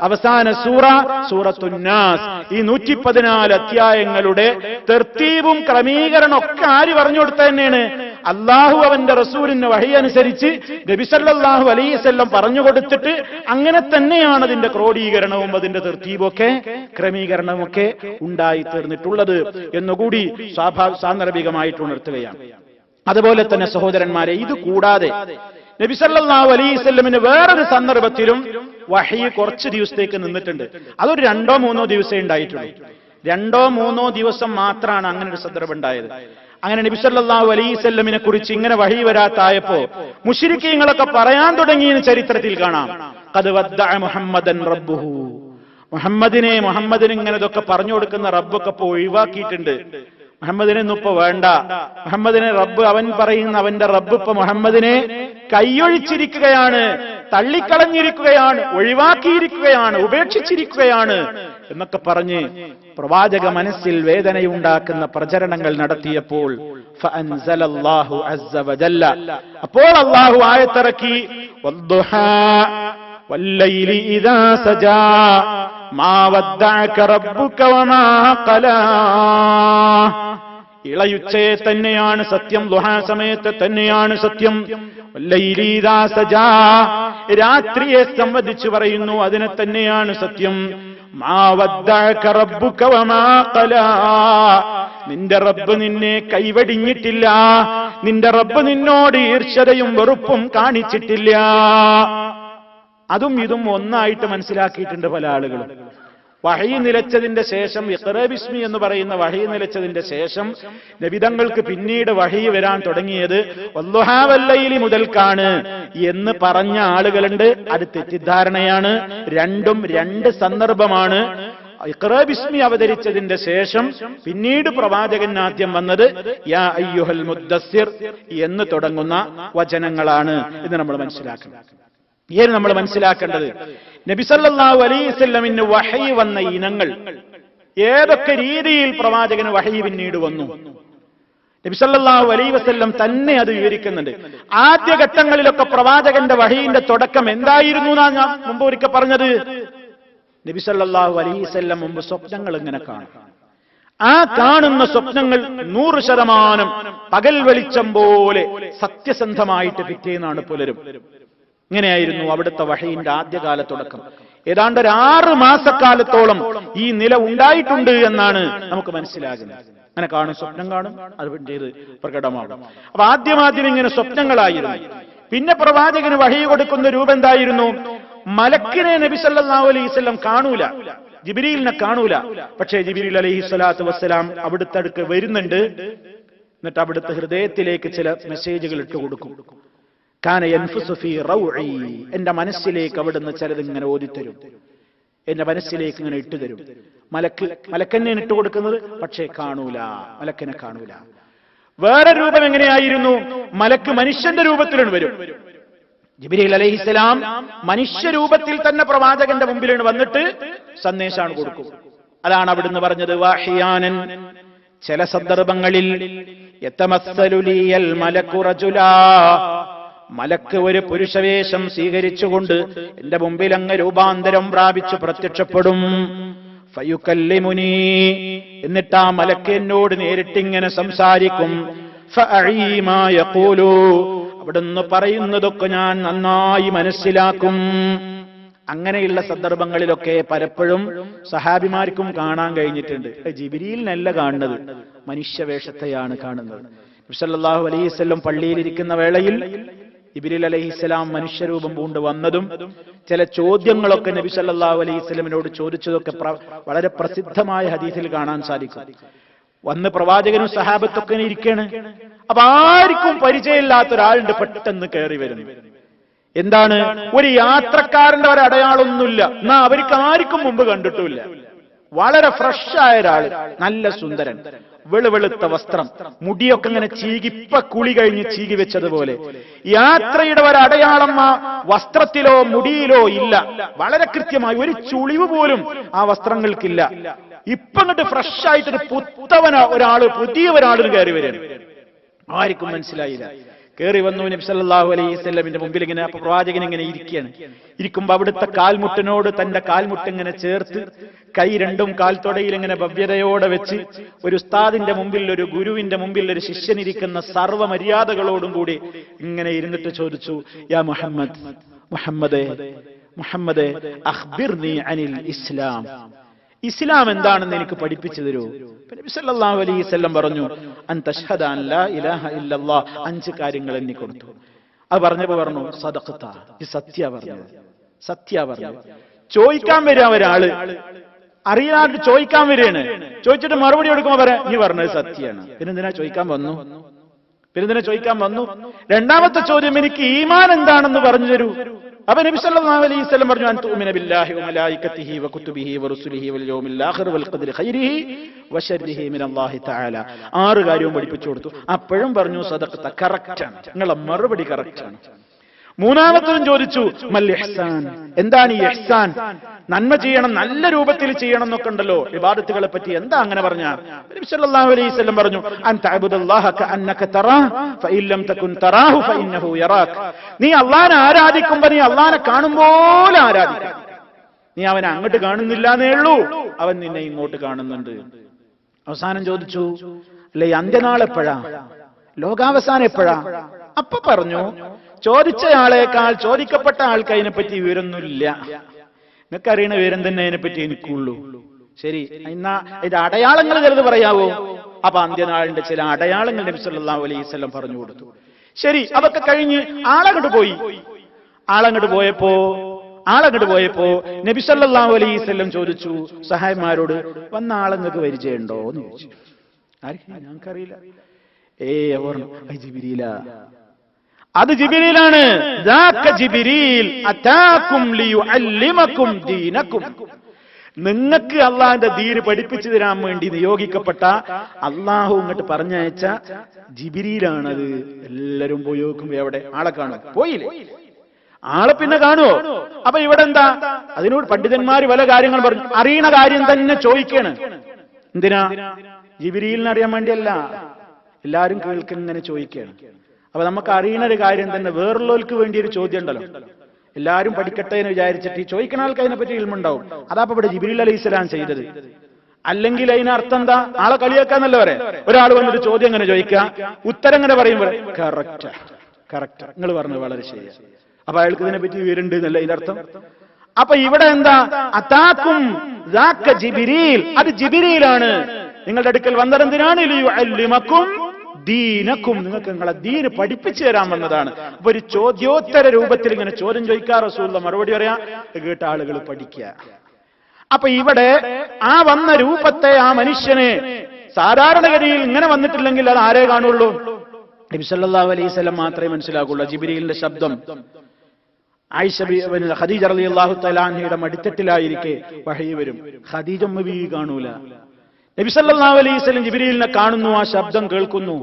[SPEAKER 1] അവസാന സൂറ സൂറത്തുൻ നാസ്. ഈ 114 അധ്യായങ്ങളുടെ തർത്തീബും ക്രമീകരണം ഒക്കെ ആര് പറഞ്ഞു കൊടുത്ത തന്നെയാണ്? അള്ളാഹു അവന്റെ റസൂലിന് വഹി അനുസരിച്ച് നബി സല്ലല്ലാഹു അലൈഹി വസല്ലം പറഞ്ഞു കൊടുത്തിട്ട് അങ്ങനെ തന്നെയാണ് അതിന്റെ ക്രോഡീകരണവും അതിന്റെ തർത്തീബൊക്കെ ക്രമീകരണമൊക്കെ ഉണ്ടായി തീർന്നിട്ടുള്ളത് എന്നുകൂടി സാന്ദർഭികമായിട്ട് ഉണർത്തുകയാണ്. അതുപോലെ തന്നെ സഹോദരന്മാരെ, ഇത് കൂടാതെ നബി സല്ലല്ലാഹു അലൈഹി വസല്ലമിന് വേറൊരു സന്ദർഭത്തിലും വഹി കുറച്ച് ദിവസത്തേക്ക് നിന്നിട്ടുണ്ട്. അതൊരു 2-3 ദിവസമേ ഉണ്ടായിട്ടുള്ളൂ. 2-3 ദിവസം മാത്രമാണ് അങ്ങനെ ഒരു സന്ദർഭം ഉണ്ടായത്. അങ്ങനെ നബി സല്ലല്ലാഹു അലൈഹി വസല്ലമിനെ കുറിച്ച് ഇങ്ങനെ വഹി വരാത്തായപ്പോ മുശ്രിക്കീങ്ങളൊക്കെ പറയാൻ തുടങ്ങിയെന്ന് ചരിത്രത്തിൽ കാണാം. ഖദ് വദ്ദഅ മുഹമ്മദൻ റബ്ബുഹു, മുഹമ്മദിനെ ഇങ്ങനെ ഇതൊക്കെ പറഞ്ഞു കൊടുക്കുന്ന റബ്ബൊക്കെ ഇപ്പൊ ഒഴിവാക്കിയിട്ടുണ്ട്. മുഹമ്മദിനൊന്നും ഇപ്പൊ വേണ്ട. മുഹമ്മദിനെ റബ്ബ്, അവൻ പറയുന്ന അവന്റെ റബ്ബ് ഇപ്പൊ മുഹമ്മദിനെ കൈയൊഴിച്ചിരിക്കുകയാണ്, തള്ളിക്കളഞ്ഞിരിക്കുകയാണ്, ഒഴിവാക്കിയിരിക്കുകയാണ്, ഉപേക്ഷിച്ചിരിക്കുകയാണ് എന്നൊക്കെ പറഞ്ഞ് പ്രവാചക മനസ്സിൽ വേദനയുണ്ടാക്കുന്ന പ്രചരണങ്ങൾ നടത്തിയപ്പോൾ ഫഅൻസലല്ലാഹു അസ്സ വജല്ല, അപ്പോൾ അല്ലാഹു ആയത്തിറക്കി വദ്ദുഹാ വല്ലൈലി ഇദാ സജാ മാ വദ്ദഅക റബ്ബുക വമാ ഖലാ. ഇളയുച്ചയെ തന്നെയാണ് സത്യം, ദുഹാ സമയത്ത് തന്നെയാണ് സത്യം. വല്ലൈലി ഇദാ സജാ, രാത്രിയെ സംബന്ധിച്ച് പറയുന്നു, അതിനെ തന്നെയാണ് സത്യം. മാ വദ്ദഅക റബ്ബുക വമാ ഖലാ, നിന്റെ റബ്ബ് നിന്നെ കൈവടിഞ്ഞിട്ടില്ല, നിന്റെ റബ്ബ് നിന്നോട് ഈർഷ്യതയും വെറുപ്പും കാണിച്ചിട്ടില്ല. അതും ഇതും ഒന്നായിട്ട് മനസ്സിലാക്കിയിട്ടുണ്ട് പല ആളുകളും. വഹി നിലച്ചതിന്റെ ശേഷം, ഇഖ്റ ബിസ്മി എന്ന് പറയുന്ന വഹി നിലച്ചതിന്റെ ശേഷം നബിതങ്ങൾക്ക് പിന്നീട് വഹി വരാൻ തുടങ്ങിയത് വദ്ദുഹാ വല്ലൈലി മുതൽക്കാണ് എന്ന് പറഞ്ഞ ആളുകളുണ്ട്. അത് തെറ്റിദ്ധാരണയാണ്. രണ്ടും 2 സന്ദർഭമാണ്. ഇഖ്റ ബിസ്മി അവതരിച്ചതിന്റെ ശേഷം പിന്നീട് പ്രവാചകൻ ആദ്യം വന്നത് യാ അയ്യുഹൽ മുദ്ദസ്സിർ എന്ന് തുടങ്ങുന്ന വചനങ്ങളാണ് എന്ന് നമ്മൾ മനസ്സിലാക്കണം. നമ്മൾ മനസ്സിലാക്കേണ്ടത് നബി സല്ലല്ലാഹു അലൈഹി വസല്ലമിന് വഹയി വന്ന ഇനങ്ങൾ, ഏതൊക്കെ രീതിയിൽ പ്രവാചകന് വഹയി പിന്നീട് വന്നു, നബി സല്ലല്ലാഹു അലൈഹി വസല്ലം തന്നെ അത് വിവരിക്കുന്നുണ്ട്. ആദ്യഘട്ടങ്ങളിലൊക്കെ പ്രവാചകന്റെ വഹയിന്റെ തുടക്കം എന്തായിരുന്നു എന്നാണ് ഞാൻ മുമ്പ് ഒരിക്കൽ പറഞ്ഞത്. നബി സല്ലല്ലാഹു അലൈഹി വസല്ലം മുമ്പ് സ്വപ്നങ്ങൾ ഇങ്ങനെ കാണും. ആ കാണുന്ന സ്വപ്നങ്ങൾ 100% പകൽ വെളിച്ചം പോലെ സത്യസന്ധമായിട്ട് പിറ്റേന്നാണ് പുലരും. ഇങ്ങനെയായിരുന്നു അവിടുത്തെ വഹയിന്റെ ആദ്യകാല തുടക്കം. ഏതാണ്ട് 6 മാസക്കാലത്തോളം ഈ നില ഉണ്ടായിട്ടുണ്ട് എന്നാണ് നമുക്ക് മനസ്സിലാകുന്നത്. അങ്ങനെ കാണും, സ്വപ്നം കാണും, അത് പിന്നീട് പ്രകടമാകും. അപ്പൊ ആദ്യം ഇങ്ങനെ സ്വപ്നങ്ങളായിരുന്നു. പിന്നെ പ്രവാചകന് വഹി കൊടുക്കുന്ന രൂപം എന്തായിരുന്നു? മലക്കിനെ നബി സല്ലല്ലാഹു അലൈഹി വസല്ലം കാണൂല, ജിബ്രീലിനെ കാണൂല. പക്ഷേ ജിബ്രീൽ അലൈഹി സ്വലാത്തു വസ്സലാം അവിടുത്തെ അടുക്ക് വരുന്നുണ്ട്. എന്നിട്ട് അവിടുത്തെ ഹൃദയത്തിലേക്ക് ചില മെസ്സേജുകൾ ഇട്ട് കൊടുക്കും. കാന യൻഫുസു ഫീ റൗഇ, എന്റെ മനസ്സിലേക്ക് അവിടുന്ന് ചിലതിങ്ങനെ ഓതിത്തരും, എന്റെ മനസ്സിലേക്ക് ഇങ്ങനെ ഇട്ടുതരും. മലക്കന്നെ ഇട്ട് കൊടുക്കുന്നത്, പക്ഷേ കാണൂല, മലക്കിനെ കാണൂല. വേറെ രൂപം എങ്ങനെയായിരുന്നു? മലക്ക് മനുഷ്യന്റെ രൂപത്തിലാണ് വരും. ജിബ്രീൽ അലൈഹിസ്സലാം മനുഷ്യ രൂപത്തിൽ തന്നെ പ്രവാചകന്റെ മുമ്പിലാണ് വന്നിട്ട് സന്ദേശമാണ് കൊടുക്കും. അതാണ് അവിടുന്ന് പറഞ്ഞത് വാഹിയാനൻ, ചില സന്ദർഭങ്ങളിൽ യതമസ്സലു ലിയൽ മലക്കു റജുലാ, മലക്ക് ഒരു പുരുഷവേഷം സ്വീകരിച്ചുകൊണ്ട് എന്റെ മുമ്പിൽ അങ്ങ് രൂപാന്തരം പ്രാപിച്ചു പ്രത്യക്ഷപ്പെടും. ഫയുകല്ലിമുനി, എന്നിട്ട് ആ മലക്ക് എന്നോട് നേരിട്ടിങ്ങനെ സംസാരിക്കും. ഫഅഈ മാ യഖൂലു, അവിടുന്ന് പറയുന്നതൊക്കെ ഞാൻ നന്നായി മനസ്സിലാക്കും. അങ്ങനെയുള്ള സന്ദർഭങ്ങളിലൊക്കെ പലപ്പോഴും സഹാബിമാർക്കും കാണാൻ കഴിഞ്ഞിട്ടുണ്ട്. ജിബ്രീലിനല്ല കാണുന്നത്, മനുഷ്യവേഷത്തെയാണ് കാണുന്നത്. നബി സല്ലല്ലാഹു അലൈഹി വസല്ലം പള്ളിയിലിരിക്കുന്ന വേളയിൽ ജിബ്രീൽ അലൈഹിസ്സലാം മനുഷ്യരൂപം പൂണ്ട് വന്നതും ചില ചോദ്യങ്ങളൊക്കെ നബി സല്ലല്ലാഹു അലൈഹി വസല്ലമിനോട് ചോദിച്ചതൊക്കെ വളരെ പ്രസിദ്ധമായ ഹദീസിൽ കാണാൻ സാധിക്കും. വന്ന് പ്രവാചകനും സഹാബത്തൊക്കെ ഇരിക്കുകയാണ്. അപ്പൊ ആർക്കും പരിചയമില്ലാത്ത ഒരാളുണ്ട് പെട്ടെന്ന് കയറി വരുന്നു. എന്താണ്? ഒരു യാത്രക്കാരന്റെ ഒരു അടയാളമൊന്നുമില്ല, എന്നാ അവർക്ക് ആർക്കും മുമ്പ് കണ്ടിട്ടില്ല. വളരെ ഫ്രഷ് ആയ ഒരാൾ, നല്ല സുന്ദരൻ, വെളുവെളുത്ത വസ്ത്രം, മുടിയൊക്കെ ഇങ്ങനെ ചീകിപ്പ കുളി കഴിഞ്ഞ് ചീകി വെച്ചതുപോലെ. യാത്രയുടെ ഒരു അടയാളം ആ വസ്ത്രത്തിലോ മുടിയിലോ ഇല്ല. വളരെ കൃത്യമായി ഒരു ചുളിവ് പോലും ആ വസ്ത്രങ്ങൾക്കില്ല. ഇപ്പൊ അങ്ങോട്ട് ഫ്രഷ് ആയിട്ടൊരു ഒരാള്, പുതിയ ഒരാളിന് കയറി വരികയാണ്. ആർക്കും മനസ്സിലായില്ല. കയറി വന്നു നബി സല്ലല്ലാഹു അലൈഹി വസല്ലമിന്റെ മുമ്പിൽ ഇങ്ങനെ. അപ്പൊ പ്രവാചകൻ ഇങ്ങനെ ഇരിക്കുകയാണ്. ഇരിക്കുമ്പോ അവിടുത്തെ കാൽമുട്ടിനോട് തന്റെ കാൽമുട്ട് ഇങ്ങനെ ചേർത്ത് കൈ രണ്ടും കാൽത്തൊടയിൽ ഇങ്ങനെ ഭവ്യതയോടെ വെച്ച് ഒരു ഉസ്താദിന്റെ മുമ്പിൽ, ഒരു ഗുരുവിന്റെ മുമ്പിൽ ഒരു ശിഷ്യൻ ഇരിക്കുന്ന സർവ്വ മര്യാദകളോടും കൂടി ഇങ്ങനെ ഇരുന്നിട്ട് ചോദിച്ചു, യാ മുഹമ്മദ്, മുഹമ്മദേ, മുഹമ്മദേ, അഖ്ബിർനി അനിൽ ഇസ്ലാം, ഇസ്ലാം എന്താണെന്ന് എനിക്ക് പഠിപ്പിച്ചു തരൂ. നബി സല്ലല്ലാഹു അലൈഹി വസല്ലം പറഞ്ഞു, അൻ തശ്ഹദ അൻ ലാ ഇലാഹ ഇല്ലല്ലാഹ്, 5 കാര്യങ്ങൾ എന്നെ കൊടുത്തു. അത് പറഞ്ഞപ്പോ പറഞ്ഞു, സദഖത, ഈ സത്യ പറഞ്ഞത്, സത്യ പറഞ്ഞത്. ചോദിക്കാൻ വരിക ഒരാള്, അറിയാണ്ട് ചോദിക്കാൻ വരികയാണ്. ചോദിച്ചിട്ട് മറുപടി കൊടുക്കുമ്പോ പറയാം, നീ പറഞ്ഞത് സത്യമാണ്. പിന്നെന്തിനാ ചോദിക്കാൻ വന്നു? രണ്ടാമത്തെ ചോദ്യം, എനിക്ക് ഈമാൻ എന്താണെന്ന് പറഞ്ഞു തരൂ. അപ്പൊ നബി സല്ലല്ലാഹു അലൈഹി വസല്ലം പറഞ്ഞു, അൻ തുഅ്മിന ബില്ലാഹി വമലായികതിഹി വകുതുബിഹി വറുസുലിഹി വൽ യൗമിൽ ആഖിർ വൽ ഖദ്രി ഖൈരിഹി വശർരിഹി മിനല്ലാഹി തആല. 6 കാര്യവും പഠിപ്പിച്ചു കൊടുത്തു. അപ്പോഴും പറഞ്ഞു, സദഖത, കറക്റ്റാണ്, നിങ്ങളുടെ മറുപടി കറക്റ്റാണ്. മൂന്നാമത്തതും ചോദിച്ചു, മൽ ഇഹ്സാൻ, എന്താണ് ഈ ഇഹ്സാൻ? നന്മ ചെയ്യണം, നല്ല രൂപത്തിൽ ചെയ്യണം എന്നൊക്കെ ഉണ്ടല്ലോ ഇബാദത്തുകളെ പറ്റി, എന്താ അങ്ങനെ പറഞ്ഞ? നബി സല്ലല്ലാഹു അലൈഹി വസല്ലം പറഞ്ഞു, അൻ തഅബുദല്ലാഹ കഅന്നക തറാഹു ഫഇൻ ലം തകുൻ തറാഹു ഫഇന്നഹു യറാക്. നീ അല്ലാഹനെ ആരാധിക്കുമ്പോൾ നീ അല്ലാഹനെ കാണുമ്പോൾ ആരാധിക്കണം. നീ അവനെ അങ്ങോട്ട് കാണുന്നില്ലാന്നേ ഉള്ളൂ, അവൻ നിന്നെ ഇങ്ങോട്ട് കാണുന്നുണ്ട്. അവസാനം ചോദിച്ചു, അല്ലെ അന്ത്യനാൾ എപ്പോഴാ, ലോകാവസാനം എപ്പോഴാ? അപ്പൊ പറഞ്ഞു, ചോദിച്ചയാളേക്കാൾ ചോദിക്കപ്പെട്ട ആൾക്ക് അതിനെപ്പറ്റി വിവരമൊന്നുമില്ല. നിനക്കറിയണ വിവരം തന്നെ അതിനെപ്പറ്റി എനിക്കുള്ളൂ. ശരി, എന്നാ ഇത് അടയാളങ്ങൾ ചിലത് പറയാവോ? അപ്പൊ അന്ത്യനാളിന്റെ ചില അടയാളങ്ങൾ നബി സല്ലല്ലാഹു അലൈഹി വസല്ലം പറഞ്ഞു കൊടുത്തു. ശരി, അതൊക്കെ കഴിഞ്ഞ് ആളങ്ങോട്ട് പോയപ്പോ നബി സല്ലല്ലാഹു അലൈഹി വസല്ലം ചോദിച്ചു സഹായിമാരോട്, വന്ന ആളങ്ങൾക്ക് പരിചയമുണ്ടോ എന്ന് ചോദിച്ചു. ഞങ്ങൾക്കറിയില്ല. അത് ജിബ്രീലാണ്. നിങ്ങൾക്ക് അള്ളാഹിന്റെ ദീന് പഠിപ്പിച്ചു തരാൻ വേണ്ടി നിയോഗിക്കപ്പെട്ട, അള്ളാഹു ഇങ്ങോട്ട് പറഞ്ഞയച്ച ജിബ്രീലാണത്. എല്ലാരും പോയി നോക്കുമ്പോ എവിടെ ആളെ കാണും? പോയില്ലേ? ആളെ പിന്നെ കാണുമോ? അപ്പൊ ഇവിടെ എന്താ? അതിനോട് പണ്ഡിതന്മാര് പല കാര്യങ്ങൾ പറഞ്ഞു. അറിയണ കാര്യം തന്നെ ചോദിക്കാണ്. എന്തിനാ? ജിബ്രീലിനെ അറിയാൻ വേണ്ടിയല്ല, എല്ലാരും കേൾക്കിങ്ങനെ ചോദിക്കുകയാണ്. അപ്പൊ നമുക്ക് അറിയുന്ന ഒരു കാര്യം തന്നെ വേറുള്ളവർക്ക് വേണ്ടി ഒരു ചോദ്യം ഉണ്ടല്ലോ. എല്ലാരും പഠിക്കട്ടെ എന്ന് വിചാരിച്ചിട്ട് ഈ ചോദിക്കുന്ന ആൾക്ക് അതിനെ പറ്റി ഇൽമുണ്ടാവും. അതാപ്പോ ഇവിടെ ജിബ്രീൽ അലൈഹിസ്സലാം ചെയ്തത്. അല്ലെങ്കിൽ അതിനർത്ഥം എന്താ? ആളെ കളിയാക്കാന്നല്ല പറയാം. ഒരാൾ വന്നിട്ട് ചോദ്യം എങ്ങനെ ചോദിക്കാം, ഉത്തരം എങ്ങനെ പറയുമ്പോൾ കറക്റ്റ്, നിങ്ങൾ പറഞ്ഞത് വളരെ ശരിയാണ്. അപ്പൊ അയാൾക്ക് ഇതിനെ പറ്റി വിവരമുണ്ട് എന്നല്ല ഇതിനർത്ഥം. അപ്പൊ ഇവിടെ എന്താ? അതാക്കും ജിബ്രീൽ, അത് ജിബ്രീലാണ് നിങ്ങളുടെ അടുക്കൽ വന്നതെന്തിനാണ്? ലിയുഅല്ലിമക്കും ദീനക്കും, നിങ്ങൾക്ക് നിങ്ങളെ ദീന് പഠിപ്പിച്ചു തരാൻ വന്നതാണ്. അപ്പൊ ഒരു ചോദ്യോത്തര രൂപത്തിൽ ഇങ്ങനെ ചോദ്യം ചോദിക്കാ റസൂലുള്ള മറുപടി പറയാ, കേട്ട ആളുകൾ പഠിക്കുക. അപ്പൊ ഇവിടെ ആ വന്ന രൂപത്തെ, ആ മനുഷ്യനെ സാധാരണഗതിയിൽ ഇങ്ങനെ വന്നിട്ടില്ലെങ്കിൽ അത് ആരേ കാണുള്ളൂ? നബി സല്ലല്ലാഹു അലൈഹി വസല്ലം മാത്രമേ മനസ്സിലാക്കുള്ളൂ. ജിബ്രീലിന്റെ ശബ്ദം ആയിഷ ഖദീജ റളിയല്ലാഹു തആല അൻഹയുടെ മടിത്തട്ടിലായിരിക്കെ വഹി വരും. ഖദീജ ബീവി കാണൂല. നബി സല്ലല്ലാഹു അലൈഹി വസല്ലം ജിബ്രീലിനെ കാണുന്നു, ആ ശബ്ദം കേൾക്കുന്നു,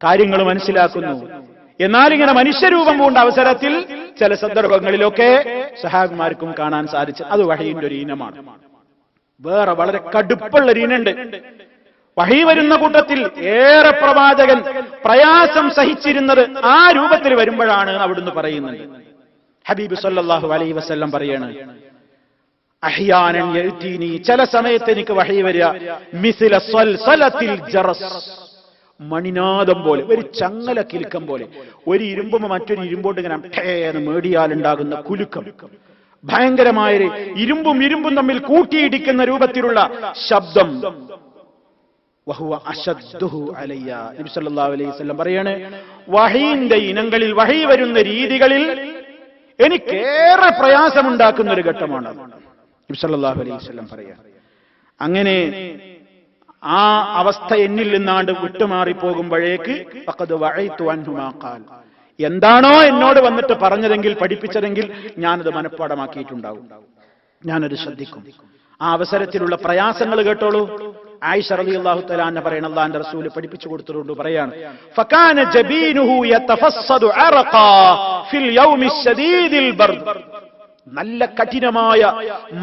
[SPEAKER 1] കാര്യങ്ങൾ മനസ്സിലാക്കുന്നു. എന്നാൽ ഇങ്ങനെ മനുഷ്യരൂപം പൂണ്ട അവസരത്തിൽ ചില സന്ദർഭങ്ങളിലൊക്കെ സഹാബിമാർക്കും കാണാൻ സാധിച്ചു. അത് വഹയിന്റെ ഒരു ഇനമാണ്. വേറെ വളരെ കടുപ്പുള്ള ഒരു ഇനുണ്ട്. വഹി വരുന്ന കൂട്ടത്തിൽ ഏറെ പ്രവാചകൻ പ്രയാസം സഹിച്ചിരുന്നത് ആ രൂപത്തിൽ വരുമ്പോഴാണ് അവിടുന്ന് പറയുന്നത്. ഹബീബ് സല്ലല്ലാഹു അലൈഹി വസല്ലം പറയാണ്, അഹ്യാനൻ യഅ്തീനി, ചില സമയത്ത് എനിക്ക് വഹി വരിക, മിസ്ല സൽസലത്തിൽ ജറസ്, മണിനാദം പോലെ, ഒരു ചങ്ങല കിലുക്കം പോലെ, ഒരു ഇരുമ്പും മറ്റൊരു ഇരുമ്പോട്ട് ഇങ്ങനെ മേടിയാലുണ്ടാകുന്ന കുലുക്കം, ഭയങ്കരമായ ഇരുമ്പും തമ്മിൽ കൂട്ടിയിടിക്കുന്ന രൂപത്തിലുള്ള ശബ്ദം. വഹുവ അശദ്ദുഹു അലയ്യ. നബി സല്ലല്ലാഹു അലൈഹി വസല്ലം പറയാണ്, വഹീന്റെ ഇനങ്ങളിൽ, വഹീ വരുന്ന രീതികളിൽ എനിക്കേറെ പ്രയാസമുണ്ടാക്കുന്ന ഒരു ഘട്ടമാണ് നബി സല്ലല്ലാഹു അലൈഹി വസല്ലം പറയാ. അങ്ങനെ ആ അവസ്ഥ എന്നിൽ നിന്നാണ്ട് വിട്ടുമാറിപ്പോകുമ്പോഴേക്ക് ഫഖദ് വഅയ്തു അൻഹു മാ ഖാൽ, എന്താണോ എന്നോട് വന്നിട്ട് പറഞ്ഞതെങ്കിൽ, പഠിപ്പിച്ചതെങ്കിൽ ഞാനത് മനഃപ്പാടമാക്കിയിട്ടുണ്ടാവും, ഞാനത് ശ്രദ്ധിക്കും. ആ അവസരത്തിലുള്ള പ്രയാസങ്ങൾ കേട്ടോളൂ. ആയിഷ റളിയല്ലാഹു തആല അൻഹ പറയുന്ന, അല്ലാഹുവിന്റെ റസൂൽ പഠിപ്പിച്ചു കൊടുത്തുകൊണ്ട് പറയാണ്, ഫകാന ജബീനുഹു യതഫസ്സദു അറഖാ ഫിൽ യൗമി ശദീദിൽ ബർദ്. നല്ല കഠിനമായ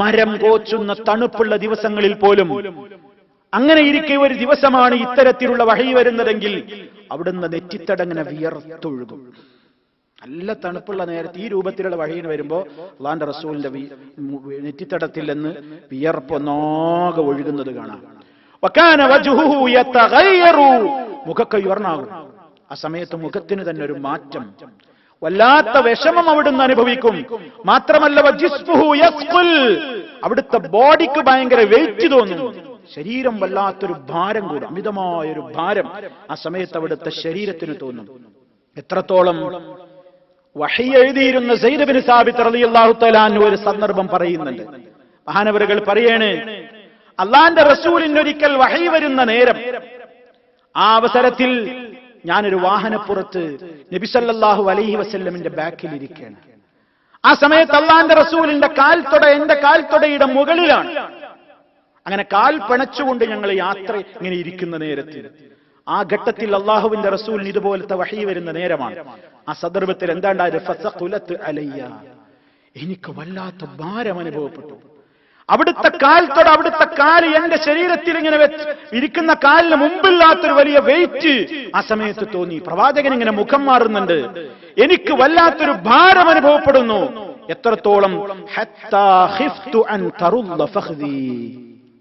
[SPEAKER 1] മരം കോച്ചുന്ന തണുപ്പുള്ള ദിവസങ്ങളിൽ പോലും, അങ്ങനെ ഇരിക്കെ ഒരു ദിവസമാണ് ഇത്തരത്തിലുള്ള വഹി വരുന്നതെങ്കിൽ അവിടുന്ന് നെറ്റിത്തടങ്ങനെ വിയർത്തൊഴുകും. നല്ല തണുപ്പുള്ള നേരത്ത് ഈ രൂപത്തിലുള്ള വഹീന് വരുമ്പോ അല്ലാഹുവിന്റെ റസൂലിന്റെ നെറ്റിത്തടത്തിൽ നിന്ന് വിയർപ്പൊന്നാകെ ഒഴുകുന്നത് കാണാം. വകാന വജ്ഹുഹു യതഗയ്യറു, മുഖൊക്കെ ഉയർന്നാകും. ആ സമയത്ത് മുഖത്തിന് തന്നെ ഒരു മാറ്റം, വല്ലാത്ത വിഷമം അവിടുന്ന് അനുഭവിക്കും. മാത്രമല്ല വജിസ്മുഹു യസ്ഖുൽ, അവിടുത്തെ ബോഡിക്ക് ഭയങ്കര വെയിറ്റ് തോന്നും, ശരീരം വല്ലാത്തൊരു ഭാരം കൂടും, അമിതമായൊരു ഭാരം ആ സമയത്ത് അവിടുത്തെ ശരീരത്തിന് തോന്നും. എത്രത്തോളം വഹി എഴുതിയിരുന്ന സയ്യിദ് ഇബ്നു സാബിത്ത് റളിയല്ലാഹു തആല അൻഹു ഒരു സന്ദർഭം പറയുന്നുണ്ട്. മഹാനവറുകൾ പറയാണ്, അല്ലാഹുവിന്റെ റസൂലിന് ഒരിക്കൽ വഹി വരുന്ന നേരം, ആ അവസരത്തിൽ ഞാനൊരു വാഹനപ്പുറത്ത് നബി സല്ലല്ലാഹു അലൈഹി വസല്ലമിന്റെ ബാക്കിൽ ഇരിക്കുകയാണ്. ആ സമയത്ത് അല്ലാഹുവിന്റെ റസൂലിന്റെ കാൽത്തൊട എന്റെ കാൽത്തൊടയുടെ മുകളിലാണ്. അങ്ങനെ കാൽ പിണച്ചുകൊണ്ട് ഞങ്ങൾ യാത്ര ഇങ്ങനെ ഇരിക്കുന്ന നേരത്തിൽ, ആ ഘട്ടത്തിൽ അല്ലാഹുവിന്റെ റസൂലിന് ഇതുപോലത്തെ വഹി വരുന്ന നേരമാണ്. ആ സന്ദർഭത്തിൽ എന്താണ്ടായത്, ഫസഖുലത് അലയ്യ, എനിക്ക് വല്ലാത്ത ഭാരം അനുഭവപ്പെട്ടു. അവിടുത്തെ കാൽത്തൊട, അവിടുത്തെ കാല് എന്റെ ശരീരത്തിൽ ഇങ്ങനെ ഇരിക്കുന്ന കാലിന് മുമ്പില്ലാത്തൊരു വലിയ വെയിറ്റ് ആ സമയത്ത് തോന്നി. പ്രവാചകൻ ഇങ്ങനെ മുഖം മാറുന്നുണ്ട്, എനിക്ക് വല്ലാത്തൊരു ഭാരം അനുഭവപ്പെടുന്നു. എത്രത്തോളം, ഹത്താ ഖിഫ്തു അൻ തറുല്ല ഫഖ്ദി.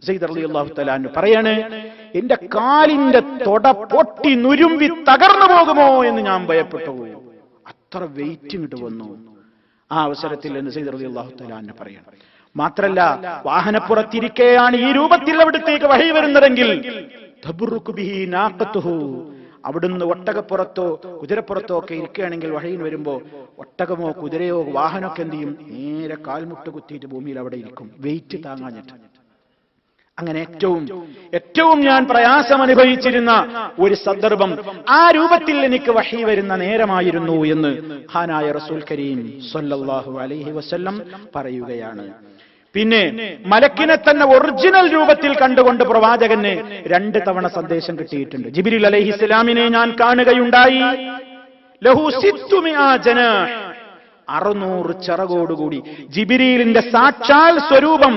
[SPEAKER 1] സയ്യിദ് റളിയല്ലാഹു തആല അൻഹു പറയാണ്, എന്റെ കാലിന്റെ തൊട പൊട്ടി നുരുമ്പി തകർന്നു പോകുമോ എന്ന് ഞാൻ ഭയപ്പെട്ടു. അത്ര വെയിറ്റ് ഇങ്ങോട്ട് വന്നു ആ അവസരത്തിൽ എന്ന് സയ്യിദ് റളിയല്ലാഹു തആല അൻഹു പറയാണ്. മാത്രല്ല, വാഹനപ്പുറത്തിരിക്കെയാണ് ഈ രൂപത്തിൽ അവിടത്തേക്ക് വഹി വരുന്നതെങ്കിൽ തബറുകു ബിഹി നാഖതുഹു, അവിടുന്ന് ഒട്ടകപ്പുറത്തോ കുതിരപ്പുറത്തോ ഒക്കെ ഇരിക്കുകയാണെങ്കിൽ വഹീൻ വരുമ്പോ ഒട്ടകമോ കുതിരയോ വാഹനമൊക്കെ എന്ത് ചെയ്യും, നേരെ കാൽമുട്ട് കുത്തിയിട്ട് ഭൂമിയിൽ അവിടെ ഇരിക്കും, വെയിറ്റ് താങ്ങാഞ്ഞിട്ട്. അങ്ങനെ ഏറ്റവും ഞാൻ പ്രയാസം അനുഭവിച്ചിരുന്ന ഒരു സന്ദർഭം ആ രൂപത്തിൽ എനിക്ക് വഹി വരുന്ന നേരമായിരുന്നു എന്ന് ഖാനായ റസൂൽ കരീം സ്വല്ലല്ലാഹു അലൈഹി വസല്ലം പറയുകയാണ്. പിന്നെ മലക്കിനെ തന്നെ ഒറിജിനൽ രൂപത്തിൽ കണ്ടുകൊണ്ട് പ്രവാചകന് 2 തവണ സന്ദേശം കിട്ടിയിട്ടുണ്ട്. ജിബ്രീൽ അലൈഹിസ്സലാമിനെ ഞാൻ കാണുകയുണ്ടായി. ലഹു 600 ജനാഹ്, 600 ചിറകോടുകൂടി. ജിബ്രീലിന്റെ സാക്ഷാൽ സ്വരൂപം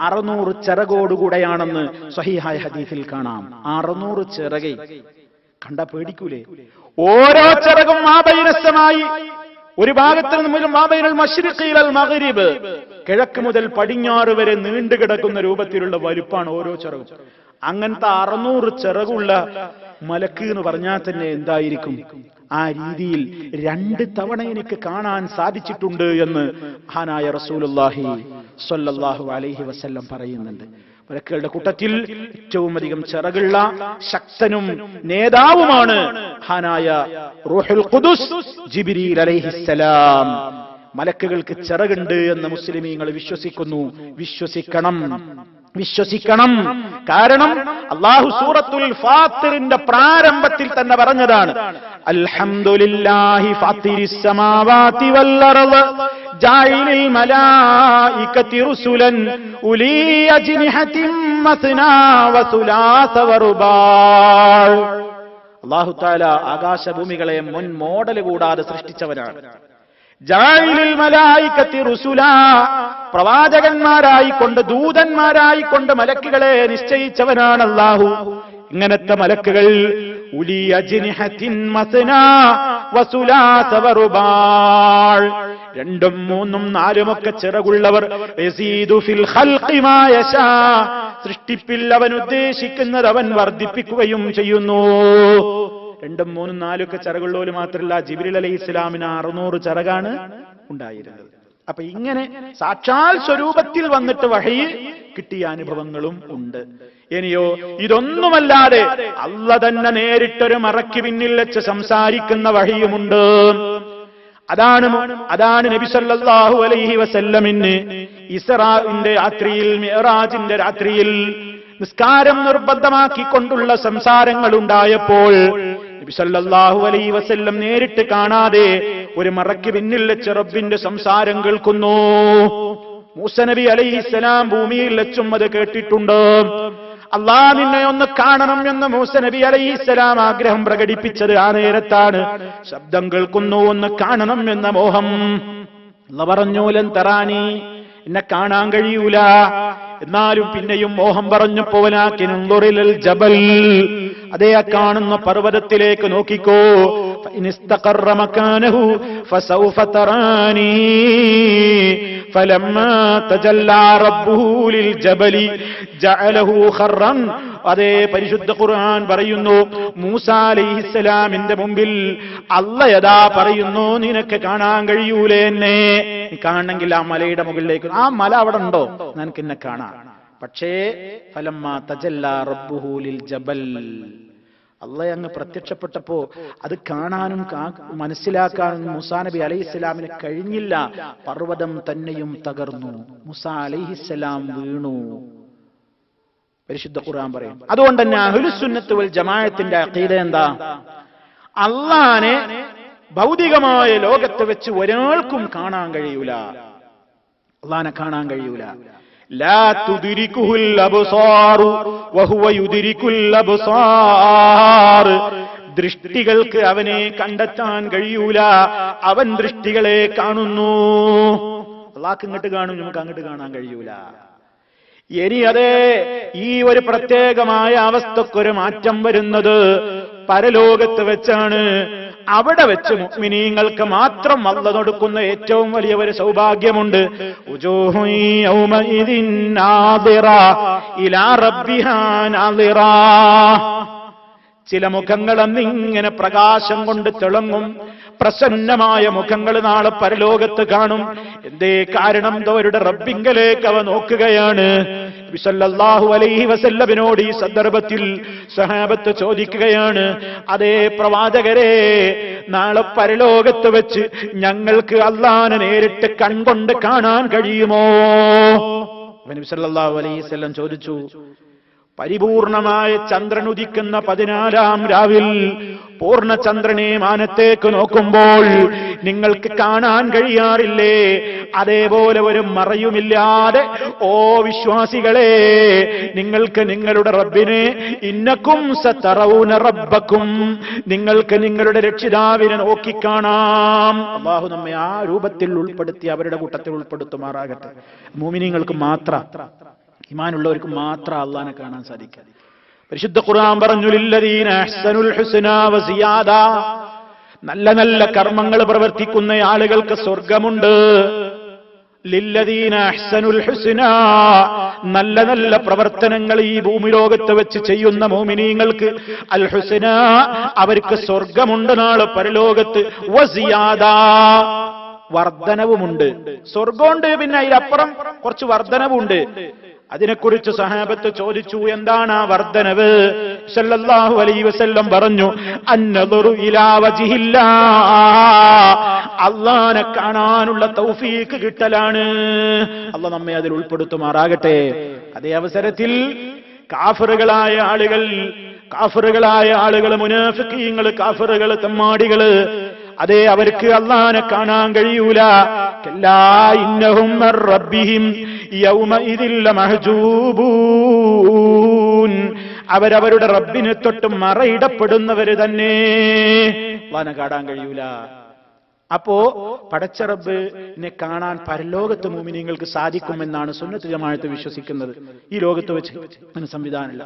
[SPEAKER 1] 600 ചിറകോടുകൂടെയാണെന്ന് സ്വഹീഹായ ഹദീസിൽ കാണാം. 600 ചിറകെ കണ്ടാ പേടിക്കൂലേ? ഓരോ ചിറകും മാബൈനസ്സമായി, ഒരു ഭാഗത്ത് നിന്ന് മാബൈനൽ മശ്രിഖി ഇലൽ മഗ്രിബ്, കിഴക്ക് മുതൽ പടിഞ്ഞാറ് വരെ നീണ്ടുകിടക്കുന്ന രൂപത്തിലുള്ള വലുപ്പാണ് ഓരോ ചിറകും. അങ്ങനത്തെ 600 ചിറകുള്ള മലക്ക് എന്ന് പറഞ്ഞാൽ തന്നെ എന്തായിരിക്കും? ആ രീതിയിൽ 2 തവണ എനിക്ക് കാണാൻ സാധിച്ചിട്ടുണ്ട് എന്ന് മഹാനായ റസൂലുള്ളാഹി സ്വല്ലല്ലാഹു അലൈഹി വസല്ലം പറയുന്നുണ്ട്. മലക്കുകളുടെ കൂട്ടത്തിൽ ഏറ്റവും അധികം ചിറകുള്ള ശക്തനും നേതാവുമാണ് മഹാനായ റൂഹുൽ ഖുദുസ് ജിബ്രീൽ അലൈഹിസ്സലാം. മലക്കുകൾക്ക് ചിറകുണ്ട് എന്ന് മുസ്ലിമീങ്ങൾ വിശ്വസിക്കുന്നു. വിശ്വസിക്കണം. കാരണം അല്ലാഹു സൂറത്തുൽ ഫാത്തിറിന്റെ പ്രാരംഭത്തിൽ തന്നെ പറഞ്ഞതാണ്, അൽഹംദുലില്ലാഹി ഫാത്തിരിസ് സമാവാതി വൽ അർദ് ജാഇലിൽ മലായികതി റുസുലൻ ഉലീ അജ്നിഹതിൻ മസ്നാ വസുലാസ വറുബാ. അല്ലാഹു തആല ആകാശഭൂമികളെ മുൻ മോഡൽ കൂടാതെ സൃഷ്ടിച്ചവനാണ്. ജാഇലിൽ മലായികതി റുസുലാ, പ്രവാചകന്മാരായിക്കൊണ്ട് ദൂതന്മാരായിക്കൊണ്ട് മലക്കുകളെ നിശ്ചയിച്ചവനാണ് അല്ലാഹു. ഇങ്ങനത്തെ മലക്കുകൾ ഉലി അജ്നിഹത്തിൻ മസ്നാ വസുലാസ വറുബാ, 2ഉം 3ഉം 4ഉം ഒക്കെ ചിറകുള്ളവർ. യസീദു ഫിൽ ഖൽഖി മാ യശാ, സൃഷ്ടിപ്പിൽ അവൻ ഉദ്ദേശിക്കുന്നത് അവൻ വർദ്ധിപ്പിക്കുകയും ചെയ്യുന്നു. 2ഉം 3ഉം 4ഉം ഒക്കെ ചിറകുള്ളവർ മാത്രമല്ല, ജിബ്രീൽ അലൈഹിസ്സലാമിന് 600 ചിറകാണ് ഉണ്ടായിരുന്നത്. അപ്പൊ ഇങ്ങനെ സാക്ഷാൽ സ്വരൂപത്തിൽ വന്നിട്ട് വഹി കിട്ടിയ അനുഭവങ്ങളും ഉണ്ട്. ഇനിയോ ഇതൊന്നുമല്ലാതെ അള്ള തന്നെ നേരിട്ടൊരു മറയ്ക്ക് പിന്നിൽ വെച്ച് സംസാരിക്കുന്ന വഹിയുമുണ്ട്. അതാണ് നബി സല്ലല്ലാഹു അലൈഹി വസല്ലമിന് ഇസ്റാഇന്റെ രാത്രിയിൽ, മിഅ്റാജിന്റെ രാത്രിയിൽ നിസ്കാരം നിർബന്ധമാക്കിക്കൊണ്ടുള്ള സംസാരങ്ങൾ ഉണ്ടായപ്പോൾ നബി സല്ലല്ലാഹു അലൈഹി വസല്ലം നേരിട്ട് കാണാതെ ഒരു മറയ്ക്ക് പിന്നിൽ വെച്ച് റബ്ബിന്റെ സംസാരം കേൾക്കുന്നു. മൂസ നബി അലൈഹിസ്സലാം ഭൂമിയിൽ വെച്ചും അത് കേട്ടിട്ടുണ്ട്. അല്ലാഹ് നിന്നെ ഒന്ന് കാണണം എന്ന് മൂസ നബി അലൈഹിസ്സലാം ആഗ്രഹം പ്രകടിപ്പിച്ചത് ആ നേരത്താണ്. ശബ്ദം കേൾക്കുന്നു, ഒന്ന് കാണണം എന്ന മോഹം. അല്ലാഹ് പറഞ്ഞു, ലൻ തറാനി, എന്നെ കാണാൻ കഴിയൂല. എന്നാലും പിന്നെയും മോഹം പറഞ്ഞപ്പോ വലാകിൻ ഉൻദുറിൽ ജബൽ, അതേ കാണുന്ന പർവ്വതത്തിലേക്ക് നോക്കിക്കോ. ഫഇനിസ്തഖറ മകാനഹു ഫസൗഫ തറാനി ഫലമ്മാ തജല്ലാ റബ്ബുഹു ലിൽ ജബലി ജഅലഹു ഖർറൻ. അതേ പരിശുദ്ധ ഖുർആൻ പറയുന്നു, മൂസ അലൈഹിസ്സലാമിന്റെ മുമ്പിൽ അല്ലാഹ് യഥാ പറയുന്നു, നിനക്ക് കാണാൻ കഴിയൂലേ എന്നെ? നീ കാണണമെങ്കിൽ ആ മലയുടെ മുകളിലേക്ക്, ആ മല അവിടെ ഉണ്ടോ, നിനക്ക് എന്നെ കാണാം. പക്ഷേ ഫലമ്മാ തജല്ലാ റബ്ബുഹു ലിൽ ജബൽ, അല്ലാഹ് അങ്ങ് പ്രത്യക്ഷപ്പെട്ടപ്പോ അത് കാണാനും മനസ്സിലാക്കാനും മൂസാ നബി അലൈഹിസ്സലാമിന് കഴിഞ്ഞില്ല. പർവ്വതം തന്നെയും തകർന്നു, മൂസ അലൈഹിസ്സലാം വീണു. പരിശുദ്ധ ഖുർആൻ പറയും. അതുകൊണ്ട് തന്നെ അഹ്ലുസുന്നത്ത് വൽ ജമാഅത്തിന്റെ അഖീദ എന്താ? അല്ലാഹനെ ഭൗതികമായ ലോകത്ത് വെച്ച് ഒരാൾക്കും കാണാൻ കഴിയൂല. അല്ലാഹനെ കാണാൻ കഴിയൂല. ലാ തുദ്രികുൽ അബ്സാറു വഹുവ യുദ്രികുൽ അബ്സാർ. ദൃഷ്ടികൾക്ക് അവനെ കണ്ടെത്താൻ കഴിയൂല, അവൻ ദൃഷ്ടികളെ കാണുന്നു. അല്ലാഹ് ഇങ്ങോട്ട് കാണും, നമുക്ക് അങ്ങോട്ട് കാണാൻ കഴിയൂല. ഇനി അതേ ഈ ഒരു പ്രത്യേകമായ അവസ്ഥക്കൊരു മാറ്റം വരുന്നത് പരലോകത്ത് വെച്ചാണ്. അവിടെ വെച്ച് മുഅ്മിനീങ്ങൾക്ക് മാത്രം അല്ലാഹ് കൊടുക്കുന്ന ഏറ്റവും വലിയ ഒരു സൗഭാഗ്യമുണ്ട്. ഉജൂഹു യൗമഇദിൻ നാദിറ ഇലാ റബ്ബിഹാ നാദിറ. ചില മുഖങ്ങൾ അന്നിങ്ങനെ പ്രകാശം കൊണ്ട് തിളങ്ങും. പ്രസന്നമായ മുഖങ്ങൾ നാളെ പരലോകത്ത് കാണും. എന്തേ കാരണം? അവരുടെ റബ്ബിങ്കലേക്ക് അവ നോക്കുകയാണ്. നബി സല്ലല്ലാഹു അലൈഹി വസല്ലമിനോട് ഈ സന്ദർഭത്തിൽ സഹാബത്ത് ചോദിക്കുകയാണ്, അതേ പ്രവാചകരെ, നാളെ പരലോകത്ത് വെച്ച് ഞങ്ങൾക്ക് അല്ലാഹനെ നേരിട്ട് കൺകൊണ്ട് കാണാൻ കഴിയുമോ? നബി സല്ലല്ലാഹു അലൈഹി വസല്ലം ചോദിച്ചു. പരിപൂർണമായ ചന്ദ്രൻ ഉദിക്കുന്ന 14-ാം രാവിൽ പൂർണ്ണചന്ദ്രനെ മാനത്തേക്ക് നോക്കുമ്പോൾ നിങ്ങൾക്ക് കാണാൻ കഴിയാറില്ലേ? അതേപോലെ ഒരു മറയുമില്ലാതെ ഓ വിശ്വാസികളെ, നിങ്ങൾക്ക് നിങ്ങളുടെ റബ്ബിനെ, ഇന്നക്കും സതറൗന റബ്ബക്കും, നിങ്ങൾക്ക് നിങ്ങളുടെ രക്ഷിതാവിനെ നോക്കിക്കാണാം. അല്ലാഹു നമ്മെ ആ രൂപത്തിൽ ഉൾപ്പെടുത്തി അവരുടെ കൂട്ടത്തിൽ ഉൾപ്പെടുത്തുമാറാകട്ടെ. മുഅ്മിനീങ്ങൾക്ക് മാത്രം, ഈമാനുള്ളവർക്ക് മാത്രം അല്ലാഹനെ കാണാൻ സാധിക്കും. പരിശുദ്ധ ഖുർആൻ പറഞ്ഞു, ലില്ലദീന അഹ്സനുൽ ഹുസ്നാ വസിയാദ. നല്ല നല്ല കർമ്മങ്ങൾ പ്രവർത്തിക്കുന്ന ആളുകൾക്ക് സ്വർഗമുണ്ട്. ലില്ലദീന അഹ്സനുൽ ഹുസ്നാ, നല്ല നല്ല പ്രവർത്തനങ്ങൾ ഈ ഭൂമി ലോകത്ത് വെച്ച് ചെയ്യുന്ന മുഅ്മിനീങ്ങൾക്ക് അൽ ഹുസ്നാ, അവർക്ക് സ്വർഗമുണ്ട് നാളെ പരലോകത്ത്. വസിയാദ, വർദ്ധനവുമുണ്ട്. സ്വർഗമുണ്ട്, പിന്നെ അതിലപ്പുറം കുറച്ച് വർദ്ധനവുണ്ട്. അതിനെക്കുറിച്ച് സഹാബത്ത് ചോദിച്ചു, എന്താണ് ആ വർദ്ധനവ്? സല്ലല്ലാഹു അലൈഹി വസല്ലം പറഞ്ഞു, അന്നദുറു ഇലാ വജ്ഹില്ലാഹ്, അല്ലാഹനെ കാണാനുള്ള തൗഫീഖ് കിട്ടലാണ്. അല്ലാഹ് നമ്മെ അതിൽ ഉൾപ്പെടുത്തുമാറാകട്ടെ. അതേ അവസരത്തിൽ കാഫിറുകളായ ആളുകൾ, മുനാഫിഖീങ്ങൾ, കാഫിറുകൾ, തെമ്മാടികൾ, അതേ അവർക്ക് അല്ലാഹനെ കാണാൻ കഴിയൂല. കല്ലാ ഇന്നഹും മിർ റബ്ബിഹിം യൗമഇദിൽ ലമഹ്ജൂബൂൻ. അവരവരുടെ റബ്ബിനെ തൊട്ട് മറയിടപ്പെടുന്നവര് തന്നെ. അല്ലാഹനെ കാണാൻ കഴിയൂല. അപ്പോ പടച്ച റബ്ബിനെ കാണാൻ പരലോകത്ത് മുഅ്മിനീങ്ങൾക്ക് സാധിക്കുമെന്നാണ് സുന്നത്ത് ജമാഅത്ത് വിശ്വസിക്കുന്നത്. ഈ ലോകത്ത് വെച്ച് അങ്ങനെ സംവിധാനമില്ല.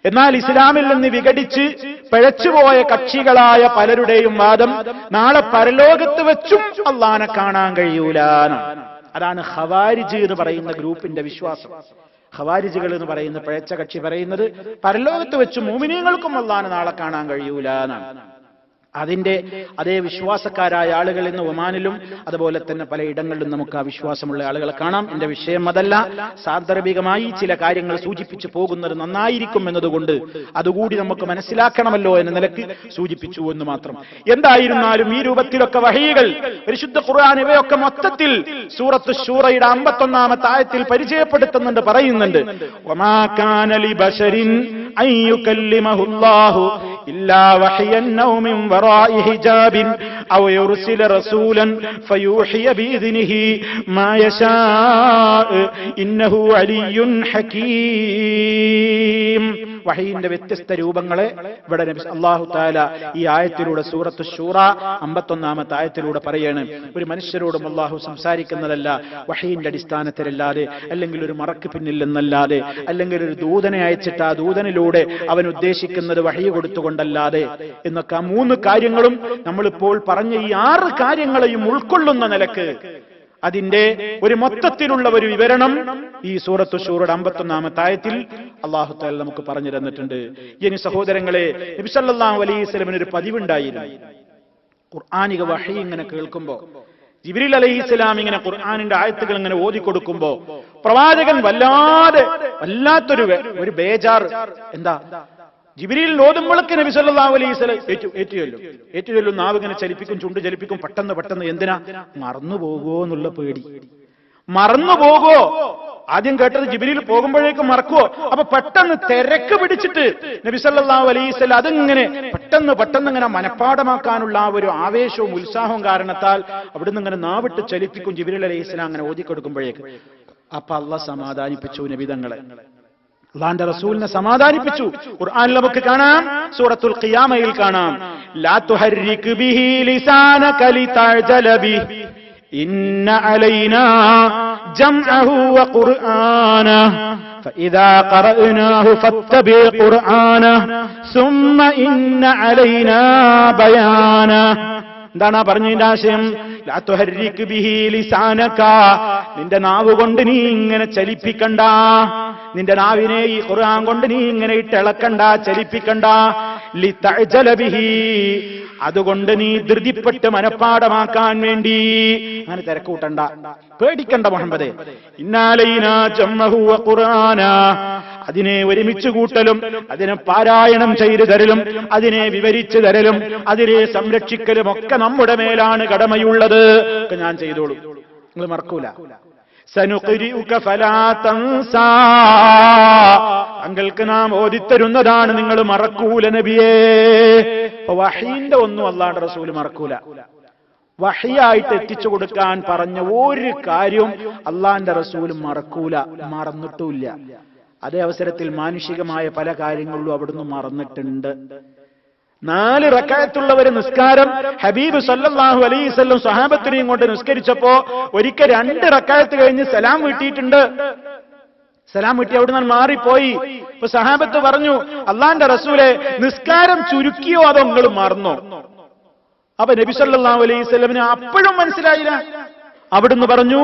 [SPEAKER 1] എന്നാൽ ഇസ്ലാമിൽ നിന്ന് വിഘടിച്ച് പിഴച്ചുപോയ കക്ഷികളായ പലരുടെയും വാദം നാളെ പരലോകത്ത് വെച്ചും അല്ലാഹനെ കാണാൻ കഴിയൂല. അതാണ് ഖവാരിജ് എന്ന് പറയുന്ന ഗ്രൂപ്പിന്റെ വിശ്വാസം. ഖവാരിജുകൾ എന്ന് പറയുന്ന പിഴച്ച കക്ഷി പറയുന്നത് പരലോകത്ത് വെച്ച് മുഅ്മിനീങ്ങൾക്കും അല്ലാഹനെ നാളെ കാണാൻ കഴിയൂല എന്നാണ്. അതിന്റെ അതേ വിശ്വാസക്കാരായ ആളുകൾ ഇന്ന് ഒമാനിലും അതുപോലെ തന്നെ പലയിടങ്ങളിലും നമുക്ക് ആ വിശ്വാസമുള്ള ആളുകളെ കാണാം. എന്റെ വിഷയം അതല്ല, സാന്ദർഭികമായി ചില കാര്യങ്ങൾ സൂചിപ്പിച്ചു പോകുന്നത് നന്നായിരിക്കും എന്നതുകൊണ്ട് അതുകൂടി നമുക്ക് മനസ്സിലാക്കണമല്ലോ എന്ന നിലയ്ക്ക് സൂചിപ്പിച്ചു എന്ന് മാത്രം. എന്തായിരുന്നാലും ഈ രൂപത്തിലൊക്കെ വഹീകൾ പരിശുദ്ധ ഖുർആൻ ഇവയൊക്കെ മൊത്തത്തിൽ സൂറത്ത് ശൂറയുടെ 51-ാമത്തെ ആയത്തിൽ പരിചയപ്പെടുത്തുന്നുണ്ട്, പറയുന്നുണ്ട്. വമാ കാന ലിബശരിൻ അൻ യുകല്ലിമഹുല്ലാഹു ഇല്ലാ വഹ്യൻ ഔ മിൻ വറാഇ ഹിജാബിൻ ഔ യുർസില റസൂലൻ ഫയൂഹിയ ബിഇذനിഹി മാ യശാ ഇന്നഹു അലിയ്യുൻ ഹകീം. വഹയിന്റെ വ്യത്യസ്ത രൂപങ്ങളെ ഇവിടെ അല്ലാഹു തആല ഈ ആയത്തിലൂടെ സൂറത്ത് ശൂറ 51-ാമത്തെ ആയത്തിലൂടെ പറയാണ്. ഒരു മനുഷ്യരോടും അല്ലാഹു സംസാരിക്കുന്നതല്ല വഹയിന്റെ അടിസ്ഥാനത്തിലല്ലാതെ, അല്ലെങ്കിൽ ഒരു മറക്ക് പിന്നിൽ നിന്നല്ലാതെ, അല്ലെങ്കിൽ ഒരു ദൂതനെ അയച്ചിട്ട് ആ ദൂതനിലൂടെ അവൻ ഉദ്ദേശിക്കുന്നത് വഹയി കൊടുത്തുകൊണ്ടല്ലാതെ എന്നൊക്കെ. ആ 3 കാര്യങ്ങളും നമ്മളിപ്പോൾ പറഞ്ഞ ഈ 6 കാര്യങ്ങളെയും ഉൾക്കൊള്ളുന്ന നിലക്ക് അതിന്റെ ഒരു മൊത്തത്തിലുള്ള ഒരു വിവരണം ഈ സൂറത്തു ശൂറയുടെ 51-ാമത്തെ ആയത്തിൽ അല്ലാഹു തആല നമുക്ക് പറഞ്ഞു തന്നിട്ടുണ്ട്. ഇനി സഹോദരങ്ങളെ, നബി സല്ലല്ലാഹു അലൈഹി വസല്ലമയുടെ ഒരു പതിവുണ്ടായിരുന്നു. ഖുർആനിക വഹി ഇങ്ങനെ കേൾക്കുമ്പോൾ, ജിബ്രീൽ അലൈഹിസ്സലാം ഇങ്ങനെ ഖുർആനിന്റെ ആയത്തുകൾ ഇങ്ങനെ ഓതിക്കൊടുക്കുമ്പോ പ്രവാചകൻ വല്ലാത്തൊരു ബേജാർ. എന്താ? ജിബ്രീൽ ഓതുമ്പോഴൊക്കെ നബി സല്ലല്ലാഹു അലൈഹി വസല്ലം ഏറ്റുചൊല്ലും, നാവ് ഇങ്ങനെ ചലിപ്പിക്കും, ചുണ്ട് ചലിപ്പിക്കും, പെട്ടെന്ന്. എന്തിനാ? മറന്നുപോകോ എന്നുള്ള പേടി. മറന്നുപോകോ? ആദ്യം കേട്ടത് ജിബ്രീൽ പോകുമ്പോഴേക്കും മറക്കുവോ? അപ്പൊ പെട്ടെന്ന് തിരക്ക് പിടിച്ചിട്ട് നബി സല്ലല്ലാഹു അലൈഹി വസല്ലം അതിങ്ങനെ പെട്ടെന്ന് ഇങ്ങനെ മനഃപ്പാടമാക്കാനുള്ള ആ ഒരു ആവേശവും ഉത്സാഹവും കാരണത്താൽ അവിടുന്ന് ഇങ്ങനെ നാവിട്ട് ചലിപ്പിക്കും ജിബ്രീൽ അലൈഹിസ്സലാം അങ്ങനെ ഓതിക്കൊടുക്കുമ്പോഴേക്ക്. അപ്പൊ അല്ലാഹ് സമാധാനിപ്പിച്ചു നബിതങ്ങളെ, അല്ലാഹുവിന്റെ റസൂലിനെ സമാധാനിപ്പിച്ചു. ഖുർആനിൽ നമുക്ക് കാണാം, സൂറത്തുൽ ഖിയാമയിൽ കാണാം, ലാ തുഹർരിക് ബിഹി ലിസാനക ലിതഅജല ബിഹി ഇന്ന അലൈനാ ജംഅഹു വഖുർആനഹു ഫഇദാ ഖറഅനാഹു ഫത്തബി ഖുർആനഹു സുമ്മ ഇന്ന അലൈനാ ബയാനഹു. എന്താണ് പറഞ്ഞതിന്റെ ആശയം? ലാ തുഹർരിക് ബിഹി ലിസാനക, നിന്റെ നാവ് കൊണ്ട് നീ ഇങ്ങനെ ചലിപ്പിക്കണ്ട, നിന്റെ നാവിനെ ഈ ഖുർആൻ കൊണ്ട് നീ ഇങ്ങനെ ഇട്ടിളക്കണ്ട, ചലിപ്പിക്കണ്ട. ലിതഅജല ബിഹി, അതുകൊണ്ട് നീ ധൃതിപ്പെട്ട് മനഃപ്പാടമാക്കാൻ വേണ്ടി അങ്ങനെ തിരക്കൂട്ടണ്ട, പേടിക്കണ്ട മുഹമ്മദേ. ഇന്നാലൈനാ ജംഅഹു വഖുർആന, അതിനെ ഒരുമിച്ച് കൂട്ടലും അതിനെ പാരായണം ചെയ്തു തരലും അതിനെ വിവരിച്ചു തരലും അതിനെ സംരക്ഷിക്കലും ഒക്കെ നമ്മുടെ മേലാണ് കടമയുള്ളത്. ഒക്കെ ഞാൻ ചെയ്തോളൂ, നിങ്ങൾ മറക്കൂല. സനുഖ്രിഉക ഫലാ തൻസാ, താങ്കൾക്ക് നാം ഓതിത്തരുന്നതാണ്, നിങ്ങൾ മറക്കൂല നബിയേ. വഹീന്റെ ഒന്നും അല്ലാഹുവിന്റെ റസൂൽ മറക്കൂല. വഹിയായിട്ട് എത്തിച്ചു കൊടുക്കാൻ പറഞ്ഞ ഒരു കാര്യവും അള്ളാന്റെ റസൂൽ മറക്കൂല, മറന്നിട്ടുമില്ല. അതേ അവസരത്തിൽ മാനുഷികമായ പല കാര്യങ്ങളിലും അവിടുന്ന് മറന്നിട്ടുണ്ട്. 4 റക്അത്തുള്ളവര് നിസ്കാരം ഹബീബ് സല്ലല്ലാഹു അലൈഹി വസല്ലം സ്വഹാബത്തിനെയും കൊണ്ട് നിസ്കരിച്ചപ്പോ ഒരിക്കൽ 2 റക്അത്ത് കഴിഞ്ഞ് സലാം വീട്ടിയിട്ടുണ്ട്. സലാം വീട്ടി അവിടുന്ന് മാറിപ്പോയി. ഇപ്പൊ സഹാബത്ത് പറഞ്ഞു, അള്ളാന്റെ റസൂലെ നിസ്കാരം ചുരുക്കിയോ അതോ നിങ്ങൾ മറന്നോ? അപ്പൊ നബി സല്ലല്ലാഹു അലൈഹി വസല്ലമിന് അപ്പോഴും മനസ്സിലായില്ല. അവിടുന്ന് പറഞ്ഞു,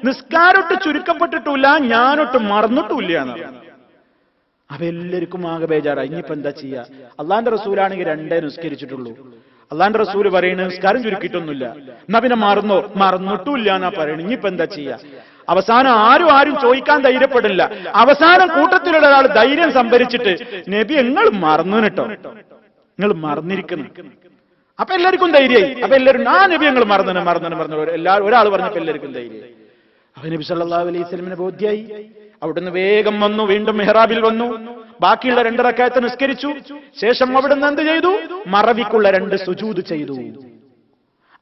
[SPEAKER 1] നിസ്കാരൊട്ട് ചുരുക്കപ്പെട്ടിട്ടില്ല, ഞാനൊട്ട് മറന്നിട്ടില്ല എന്നാണ്. അപ്പൊ എല്ലാവർക്കും ആകെ ബേജാറായി. ഇനിയിപ്പോ എന്താ ചെയ്യാ? അള്ളാന്റെ റസൂലാണെങ്കിൽ 2 നിസ്കരിച്ചിട്ടുള്ളൂ. അള്ളാന്റെ റസൂല് പറയുന്നത് നിസ്കാരം ചുരുക്കിയിട്ടൊന്നുമില്ല, എന്നാ പിന്നെ മറന്നിട്ടില്ല എന്നാ പറയുന്നത്. ഇനിയിപ്പോ എന്താ ചെയ്യാ? അവസാനം ആരും ചോദിക്കാൻ ധൈര്യപ്പെടില്ല. അവസാനം കൂട്ടത്തിലുള്ള ഒരാൾ ധൈര്യം സംഭരിച്ചിട്ട്, നബി നിങ്ങൾ മറന്നു കേട്ടോ, നിങ്ങൾ മറന്നിരിക്കുന്നു. അപ്പൊ എല്ലാവർക്കും ധൈര്യമായി. അപ്പൊ എല്ലാവരും ആ നബി ഞങ്ങൾ മറന്നു ഒരാൾ പറഞ്ഞപ്പോ എല്ലാവർക്കും ധൈര്യമായി. അപ്പൊ നബി സല്ലല്ലാഹു അലൈഹി വസല്ലമിനെ ബോധ്യായി. അവിടുന്ന് വേഗം വന്നു, വീണ്ടും മെഹ്റാബിൽ വന്നു, ബാക്കിയുള്ള 2 റക്അത്ത് നിസ്കരിച്ചു. ശേഷം അവിടുന്ന് എന്ത് ചെയ്തു? മറവിക്കുള്ള 2 സുജൂദ് ചെയ്തു.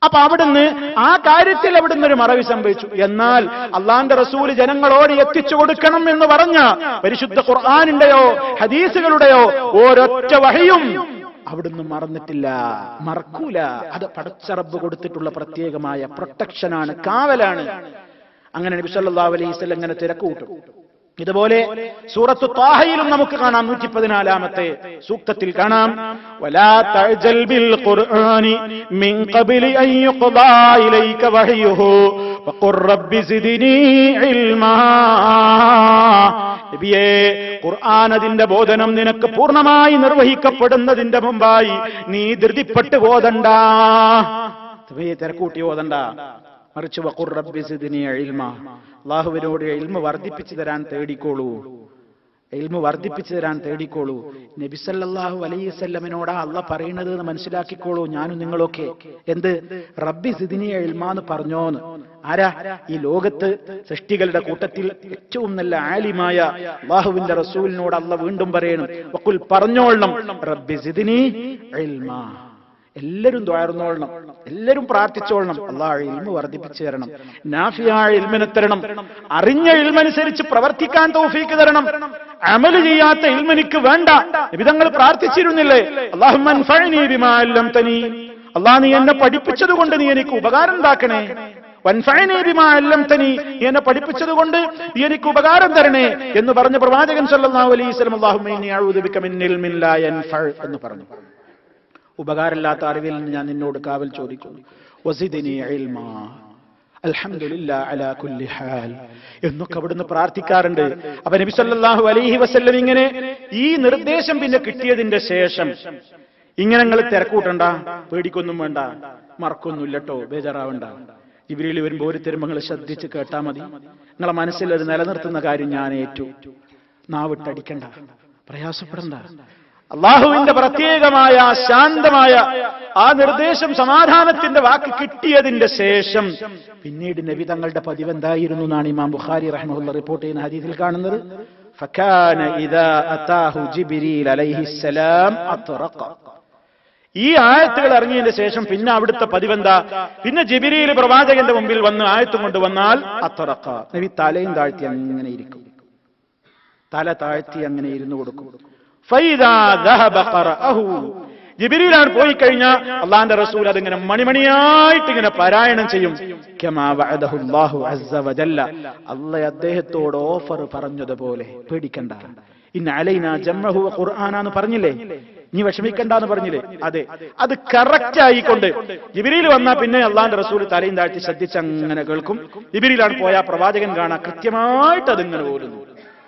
[SPEAKER 1] അപ്പൊ അവിടുന്ന് ആ കാര്യത്തിൽ അവിടുന്ന് ഒരു മറവി സംഭവിച്ചു. എന്നാൽ അള്ളാന്റെ റസൂല് ജനങ്ങളോട് എത്തിച്ചു കൊടുക്കണം എന്ന് പറഞ്ഞ പരിശുദ്ധ ഖുർആനിന്റെയോ ഹദീസുകളുടെയോ ഒരൊറ്റ വഹയും അവിടുന്ന് മറന്നിട്ടില്ല, മറക്കൂല. അത് പടച്ച റബ്ബ് കൊടുത്തിട്ടുള്ള പ്രത്യേകമായ പ്രൊട്ടക്ഷനാണ്, കാവലാണ്. അങ്ങനെ നബി സല്ലല്ലാഹു അലൈഹി വസല്ലം ഇങ്ങനെ തിരക്കൂട്ടും. ഇതുപോലെ സൂറത്തു ത്വാഹയിലും നമുക്ക് കാണാം 114-ാമത്തെ സൂക്തത്തിൽ കാണാം വലാ തഅജൽ ബിൽ ഖുർആനി മിൻ ഖബ്ലി അൻ യുഖ്ദാ ഇലൈക വഹ്യുഹു വഖുർ റബ്ബി സിദ്നി ഇൽമാ. നബിയേ, ഖുർആൻ അതിന്റെ ബോധനം നിനക്ക് പൂർണ്ണമായി നിർവഹിക്കപ്പെടുന്നതിന്റെ മുമ്പായി നീ ധൃതിപ്പെട്ട് ഓതണ്ട, തിരക്കൂട്ടി ഓതണ്ട. മറിച്ച് വഖുർ റബ്ബി സിദ്നി ഇൽമാ, അല്ലാഹുവിനോട് ഇൽമ വർദ്ധിപ്പിച്ചു തരാൻ തേടിക്കോളൂ, ഇൽമ വർദ്ധിപ്പിച്ചു തരാൻ തേടിക്കോളൂ. നബി സല്ലല്ലാഹു അലൈഹി വസല്ലമയോടാ അല്ലാഹ് പറയുന്നത് എന്ന് മനസ്സിലാക്കിക്കോളൂ ഞാനും നിങ്ങളൊക്കെ. എന്ത് റബ്ബി സിദ്നി ഇൽമാ എന്ന് പറഞ്ഞോന്ന്? ആരാ? ഈ ലോകത്ത് സൃഷ്ടികളുടെ കൂട്ടത്തിൽ ഏറ്റവും നല്ല ആലിമായ അല്ലാഹുവിന്റെ റസൂലിനോട് അല്ലാഹ് വീണ്ടും പറയണം, വഖുൽ പറഞ്ഞോളണം റബ്ബി സിദ്നി ഇൽമാ. എല്ലാവരും ദ്വാർന്നോളണം, എല്ലാവരും പ്രാർത്ഥിച്ചോളണം, അല്ലാഹ് ഇൽമു വർദ്ധിപ്പിച്ചു തരണം, നാഫിയായ ഇൽമിനെ തരണം, അറിഞ്ഞ ഇൽമനുസരിച്ച് പ്രവർത്തിക്കാൻ തൗഫീക്ക് തരണം, അമൽ ചെയ്യാത്ത ഇൽമിനിക്ക് വേണ്ട. നബിതങ്ങൾ പ്രാർത്ഥിച്ചിരുന്നില്ലേ, അല്ലാഹുമ്മ അൻഫഅനി ബിമാ അല്ലംതനി, അല്ലാഹ് നീ എന്നെ പഠിപ്പിച്ചത് കൊണ്ട് നീ എനിക്ക് ഉപകാരം ഉണ്ടാക്കണേ. വൻഫഅനി ബിമാ അല്ലംതനി, നീ എന്നെ പഠിപ്പിച്ചത് കൊണ്ട് നീ എനിക്ക് ഉപകാരം തരണേ എന്ന് പറഞ്ഞ പ്രവാചകൻ സല്ലല്ലാഹു അലൈഹി വസല്ലം അല്ലാഹുമ്മ ഇന്നി അഊദു ബിക മിൻ ഇൽമിൻ ലാ യൻഫഅ എന്ന് പറഞ്ഞു. ഉപകാരമില്ലാത്ത അറിവിൽ നിന്ന് ഞാൻ നിന്നോട് കാവൽ ചോദിക്കുന്നു. വസിദ്നി ഇൽമാ, അൽഹംദുലില്ലാഹി അലാ കുല്ലി ഹാൽ എന്നൊക്കെ അവിടുന്ന് പ്രാർത്ഥിക്കാറുണ്ട്. അപ്പൊ നബി സല്ലല്ലാഹു അലൈഹി വസല്ലം ഇങ്ങനെ ഈ നിർദ്ദേശം പിന്നെ കിട്ടിയതിന്റെ ശേഷം ഇങ്ങനെ നിങ്ങൾ തിരക്കൂട്ടണ്ട, പേടിക്കൊന്നും വേണ്ട, മറക്കൊന്നുമില്ലട്ടോ, ബേജാറാവണ്ട. ജിബ്രീൽ വരുമ്പോൾ ഒരു തരുമ്പോൾ നിങ്ങൾ ശ്രദ്ധിച്ച് കേട്ടാ മതി. നിങ്ങളെ മനസ്സിൽ ഒരു നിലനിർത്തുന്ന കാര്യം ഞാൻ ഏറ്റു. നാവിട്ടടിക്കണ്ട, പ്രയാസപ്പെടണ്ട. അള്ളാഹുവിന്റെ പ്രത്യേകമായ ശാന്തമായ ആ നിർദ്ദേശം, സമാധാനത്തിന്റെ വാക്ക് കിട്ടിയതിന്റെ ശേഷം പിന്നീട് നബി തങ്ങളുടെ പതിവ് എന്തായിരുന്നു എന്നാണ് ഇമാം ബുഖാരി റഹ്മഹുല്ലാഹ് റിപ്പോർട്ട് ചെയ്യുന്ന ഹദീസിൽ കാണുന്നത്. ഫകാന ഇദാ അതാഹു ജിബ്രീൽ അലൈഹിസ്സലാം അത്റഖ. ഈ ആയത്തുകൾ ഇറങ്ങിയതിന് ശേഷം പിന്നെ അവിടുത്തെ പതിവെന്താ? പിന്നെ ജിബ്രീൽ പ്രവാചകന്റെ മുമ്പിൽ വന്ന് ആയത്തും കൊണ്ടുവന്നാൽ അത്റഖ, നബി തലയും താഴ്ത്തി അങ്ങനെ ഇരിക്കും, തല താഴ്ത്തി അങ്ങനെ ഇരുന്നു കൊടുക്കും. ജിബ്രീലാണ് പോയി കഴിഞ്ഞാൽ അള്ളാന്റെ റസൂൽ അതിങ്ങനെ മണിമണിയായിട്ട് ഇങ്ങനെ പാരായണം ചെയ്യും. അള്ളാഹ് അദ്ദേഹത്തോട് ഓഫർ പറഞ്ഞതുപോലെ, പേടിക്കണ്ട, ഇന്ന അലൈനാ ജംഅഹു വ ഖുർആനാന്ന് പറഞ്ഞില്ലേ, നീ വിഷമിക്കണ്ടെന്ന് പറഞ്ഞില്ലേ, അതെ, അത് കറക്റ്റ് ആയിക്കൊണ്ട് ജിബ്രീൽ വന്നാൽ പിന്നെ അള്ളാന്റെ റസൂൽ തലയും താഴ്ത്തി ശ്രദ്ധിച്ച് അങ്ങനെ കേൾക്കും. ജിബ്രീലാണ് പോയാൽ പ്രവാചകൻ കാണാൻ കൃത്യമായിട്ട് അതിങ്ങനെ പോരുന്നു,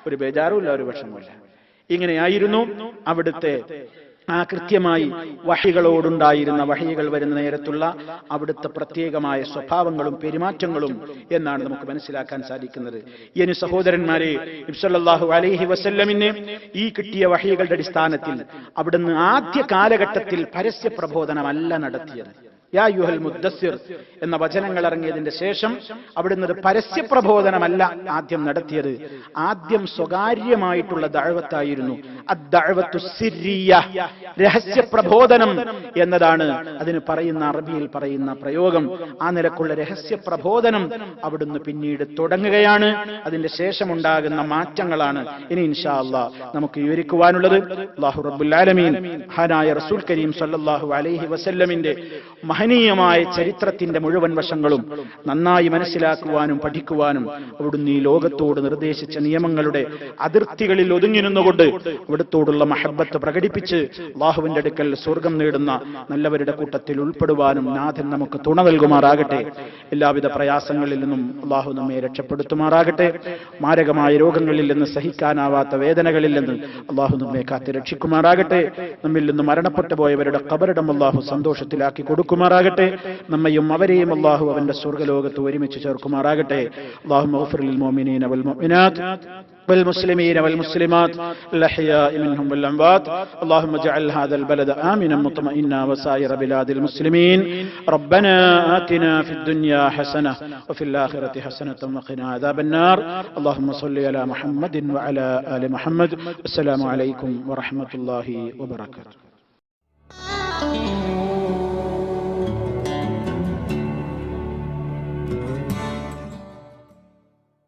[SPEAKER 1] ഒരു ബേജാറുമില്ല, ഒരു വിഷമമില്ല. ഇങ്ങനെയായിരുന്നു അവിടുത്തെ ആ കൃത്യമായി വഹികളോടുണ്ടായിരുന്ന, വഹികൾ വരുന്ന നേരത്തുള്ള അവിടുത്തെ പ്രത്യേകമായ സ്വഭാവങ്ങളും പെരുമാറ്റങ്ങളും എന്നാണ് നമുക്ക് മനസ്സിലാക്കാൻ സാധിക്കുന്നത്. ഇനി സഹോദരന്മാരെ, നബി സല്ലല്ലാഹു അലൈഹി വസല്ലമിനെ ഈ കിട്ടിയ വഹികളുടെ അടിസ്ഥാനത്തിൽ അവിടുന്ന് ആദ്യ കാലഘട്ടത്തിൽ പരസ്യ പ്രബോധനമല്ല നടത്തിയത്. യാ അയ്യുഹൽ മുദ്ദസ്സിർ എന്ന വചനങ്ങൾ ഇറങ്ങിയതിന്റെ ശേഷം അവിടുന്ന് പരസ്യ പ്രബോധനമല്ല ആദ്യം നടത്തിയത്. ആദ്യം സ്വകാര്യമായിട്ടുള്ള ദഅവത്തായിരുന്നു. അദ്ദഅവത്തു സിർരിയ, രഹസ്യ പ്രബോധനം എന്നതാണ് അതിന് പറയുന്ന, അറബിയിൽ പറയുന്ന പ്രയോഗം. ആ നിലക്കുള്ള രഹസ്യ പ്രബോധനം അവിടുന്ന് പിന്നീട് തുടങ്ങുകയാണ്. അതിന്റെ ശേഷം ഉണ്ടാകുന്ന മാറ്റങ്ങളാണ് ഇനി ഇൻഷാ അല്ലാഹ് നമുക്ക് വിവരിക്കുവാനുള്ളത്. അല്ലാഹു റബ്ബുൽ ആലമീൻ മഹാനായ റസൂൽ കരീം സല്ലല്ലാഹു അലൈഹി വസല്ലമിന്റെ മഹനീയമായ ചരിത്രത്തിന്റെ മുഴുവൻ വശങ്ങളും നന്നായി മനസ്സിലാക്കുവാനും പഠിക്കുവാനും അവിടുന്ന് ഈ ലോകത്തോട് നിർദ്ദേശിച്ച നിയമങ്ങളുടെ അതിർത്തികളിൽ ഒതുങ്ങി നിന്നുകൊണ്ട് അവിടുത്തോടുള്ള മഹബ്ബത്ത് പ്രകടിപ്പിച്ച് അല്ലാഹുവിന്റെ അടുക്കൽ സ്വർഗം നേടുന്ന നല്ലവരുടെ കൂട്ടത്തിൽ ഉൾപ്പെടുവാനും നാഥൻ നമുക്ക് തുണ നൽകുമാറാകട്ടെ. എല്ലാവിധ പ്രയാസങ്ങളിൽ നിന്നും അല്ലാഹു നമ്മെ രക്ഷപ്പെടുത്തുമാറാകട്ടെ. മാരകമായ രോഗങ്ങളിൽ നിന്ന്, സഹിക്കാനാവാത്ത വേദനകളിൽ നിന്ന് അല്ലാഹു നമ്മെ കാത്ത് രക്ഷിക്കുമാറാകട്ടെ. നമ്മിൽ നിന്ന് മരണപ്പെട്ടു പോയവരുടെ ഖബറിടം അല്ലാഹു സന്തോഷത്തിലാക്കി കൊടുക്കുമാറാകട്ടെ. നമ്മയും അവരെയും അല്ലാഹു അവന്റെ സ്വർഗ്ഗലോകത്ത് ഒരുമിച്ച് ചേർക്കുമാറാകട്ടെ. അല്ലാഹുമ്മ ഗ്ഫിർ ലിൽ മുഅ്മിനീന വൽ മുഅ്മിനാത്ത് والمسلمين والمسلمات الأحياء منهم والأموات. اللهم اجعل هذا البلد آمنا مطمئنا وسائر بلاد المسلمين. ربنا آتنا في الدنيا حسنة وفي الآخرة حسنة وقنا عذاب النار. اللهم صل على محمد وعلى آل محمد. السلام عليكم ورحمة الله وبركاته.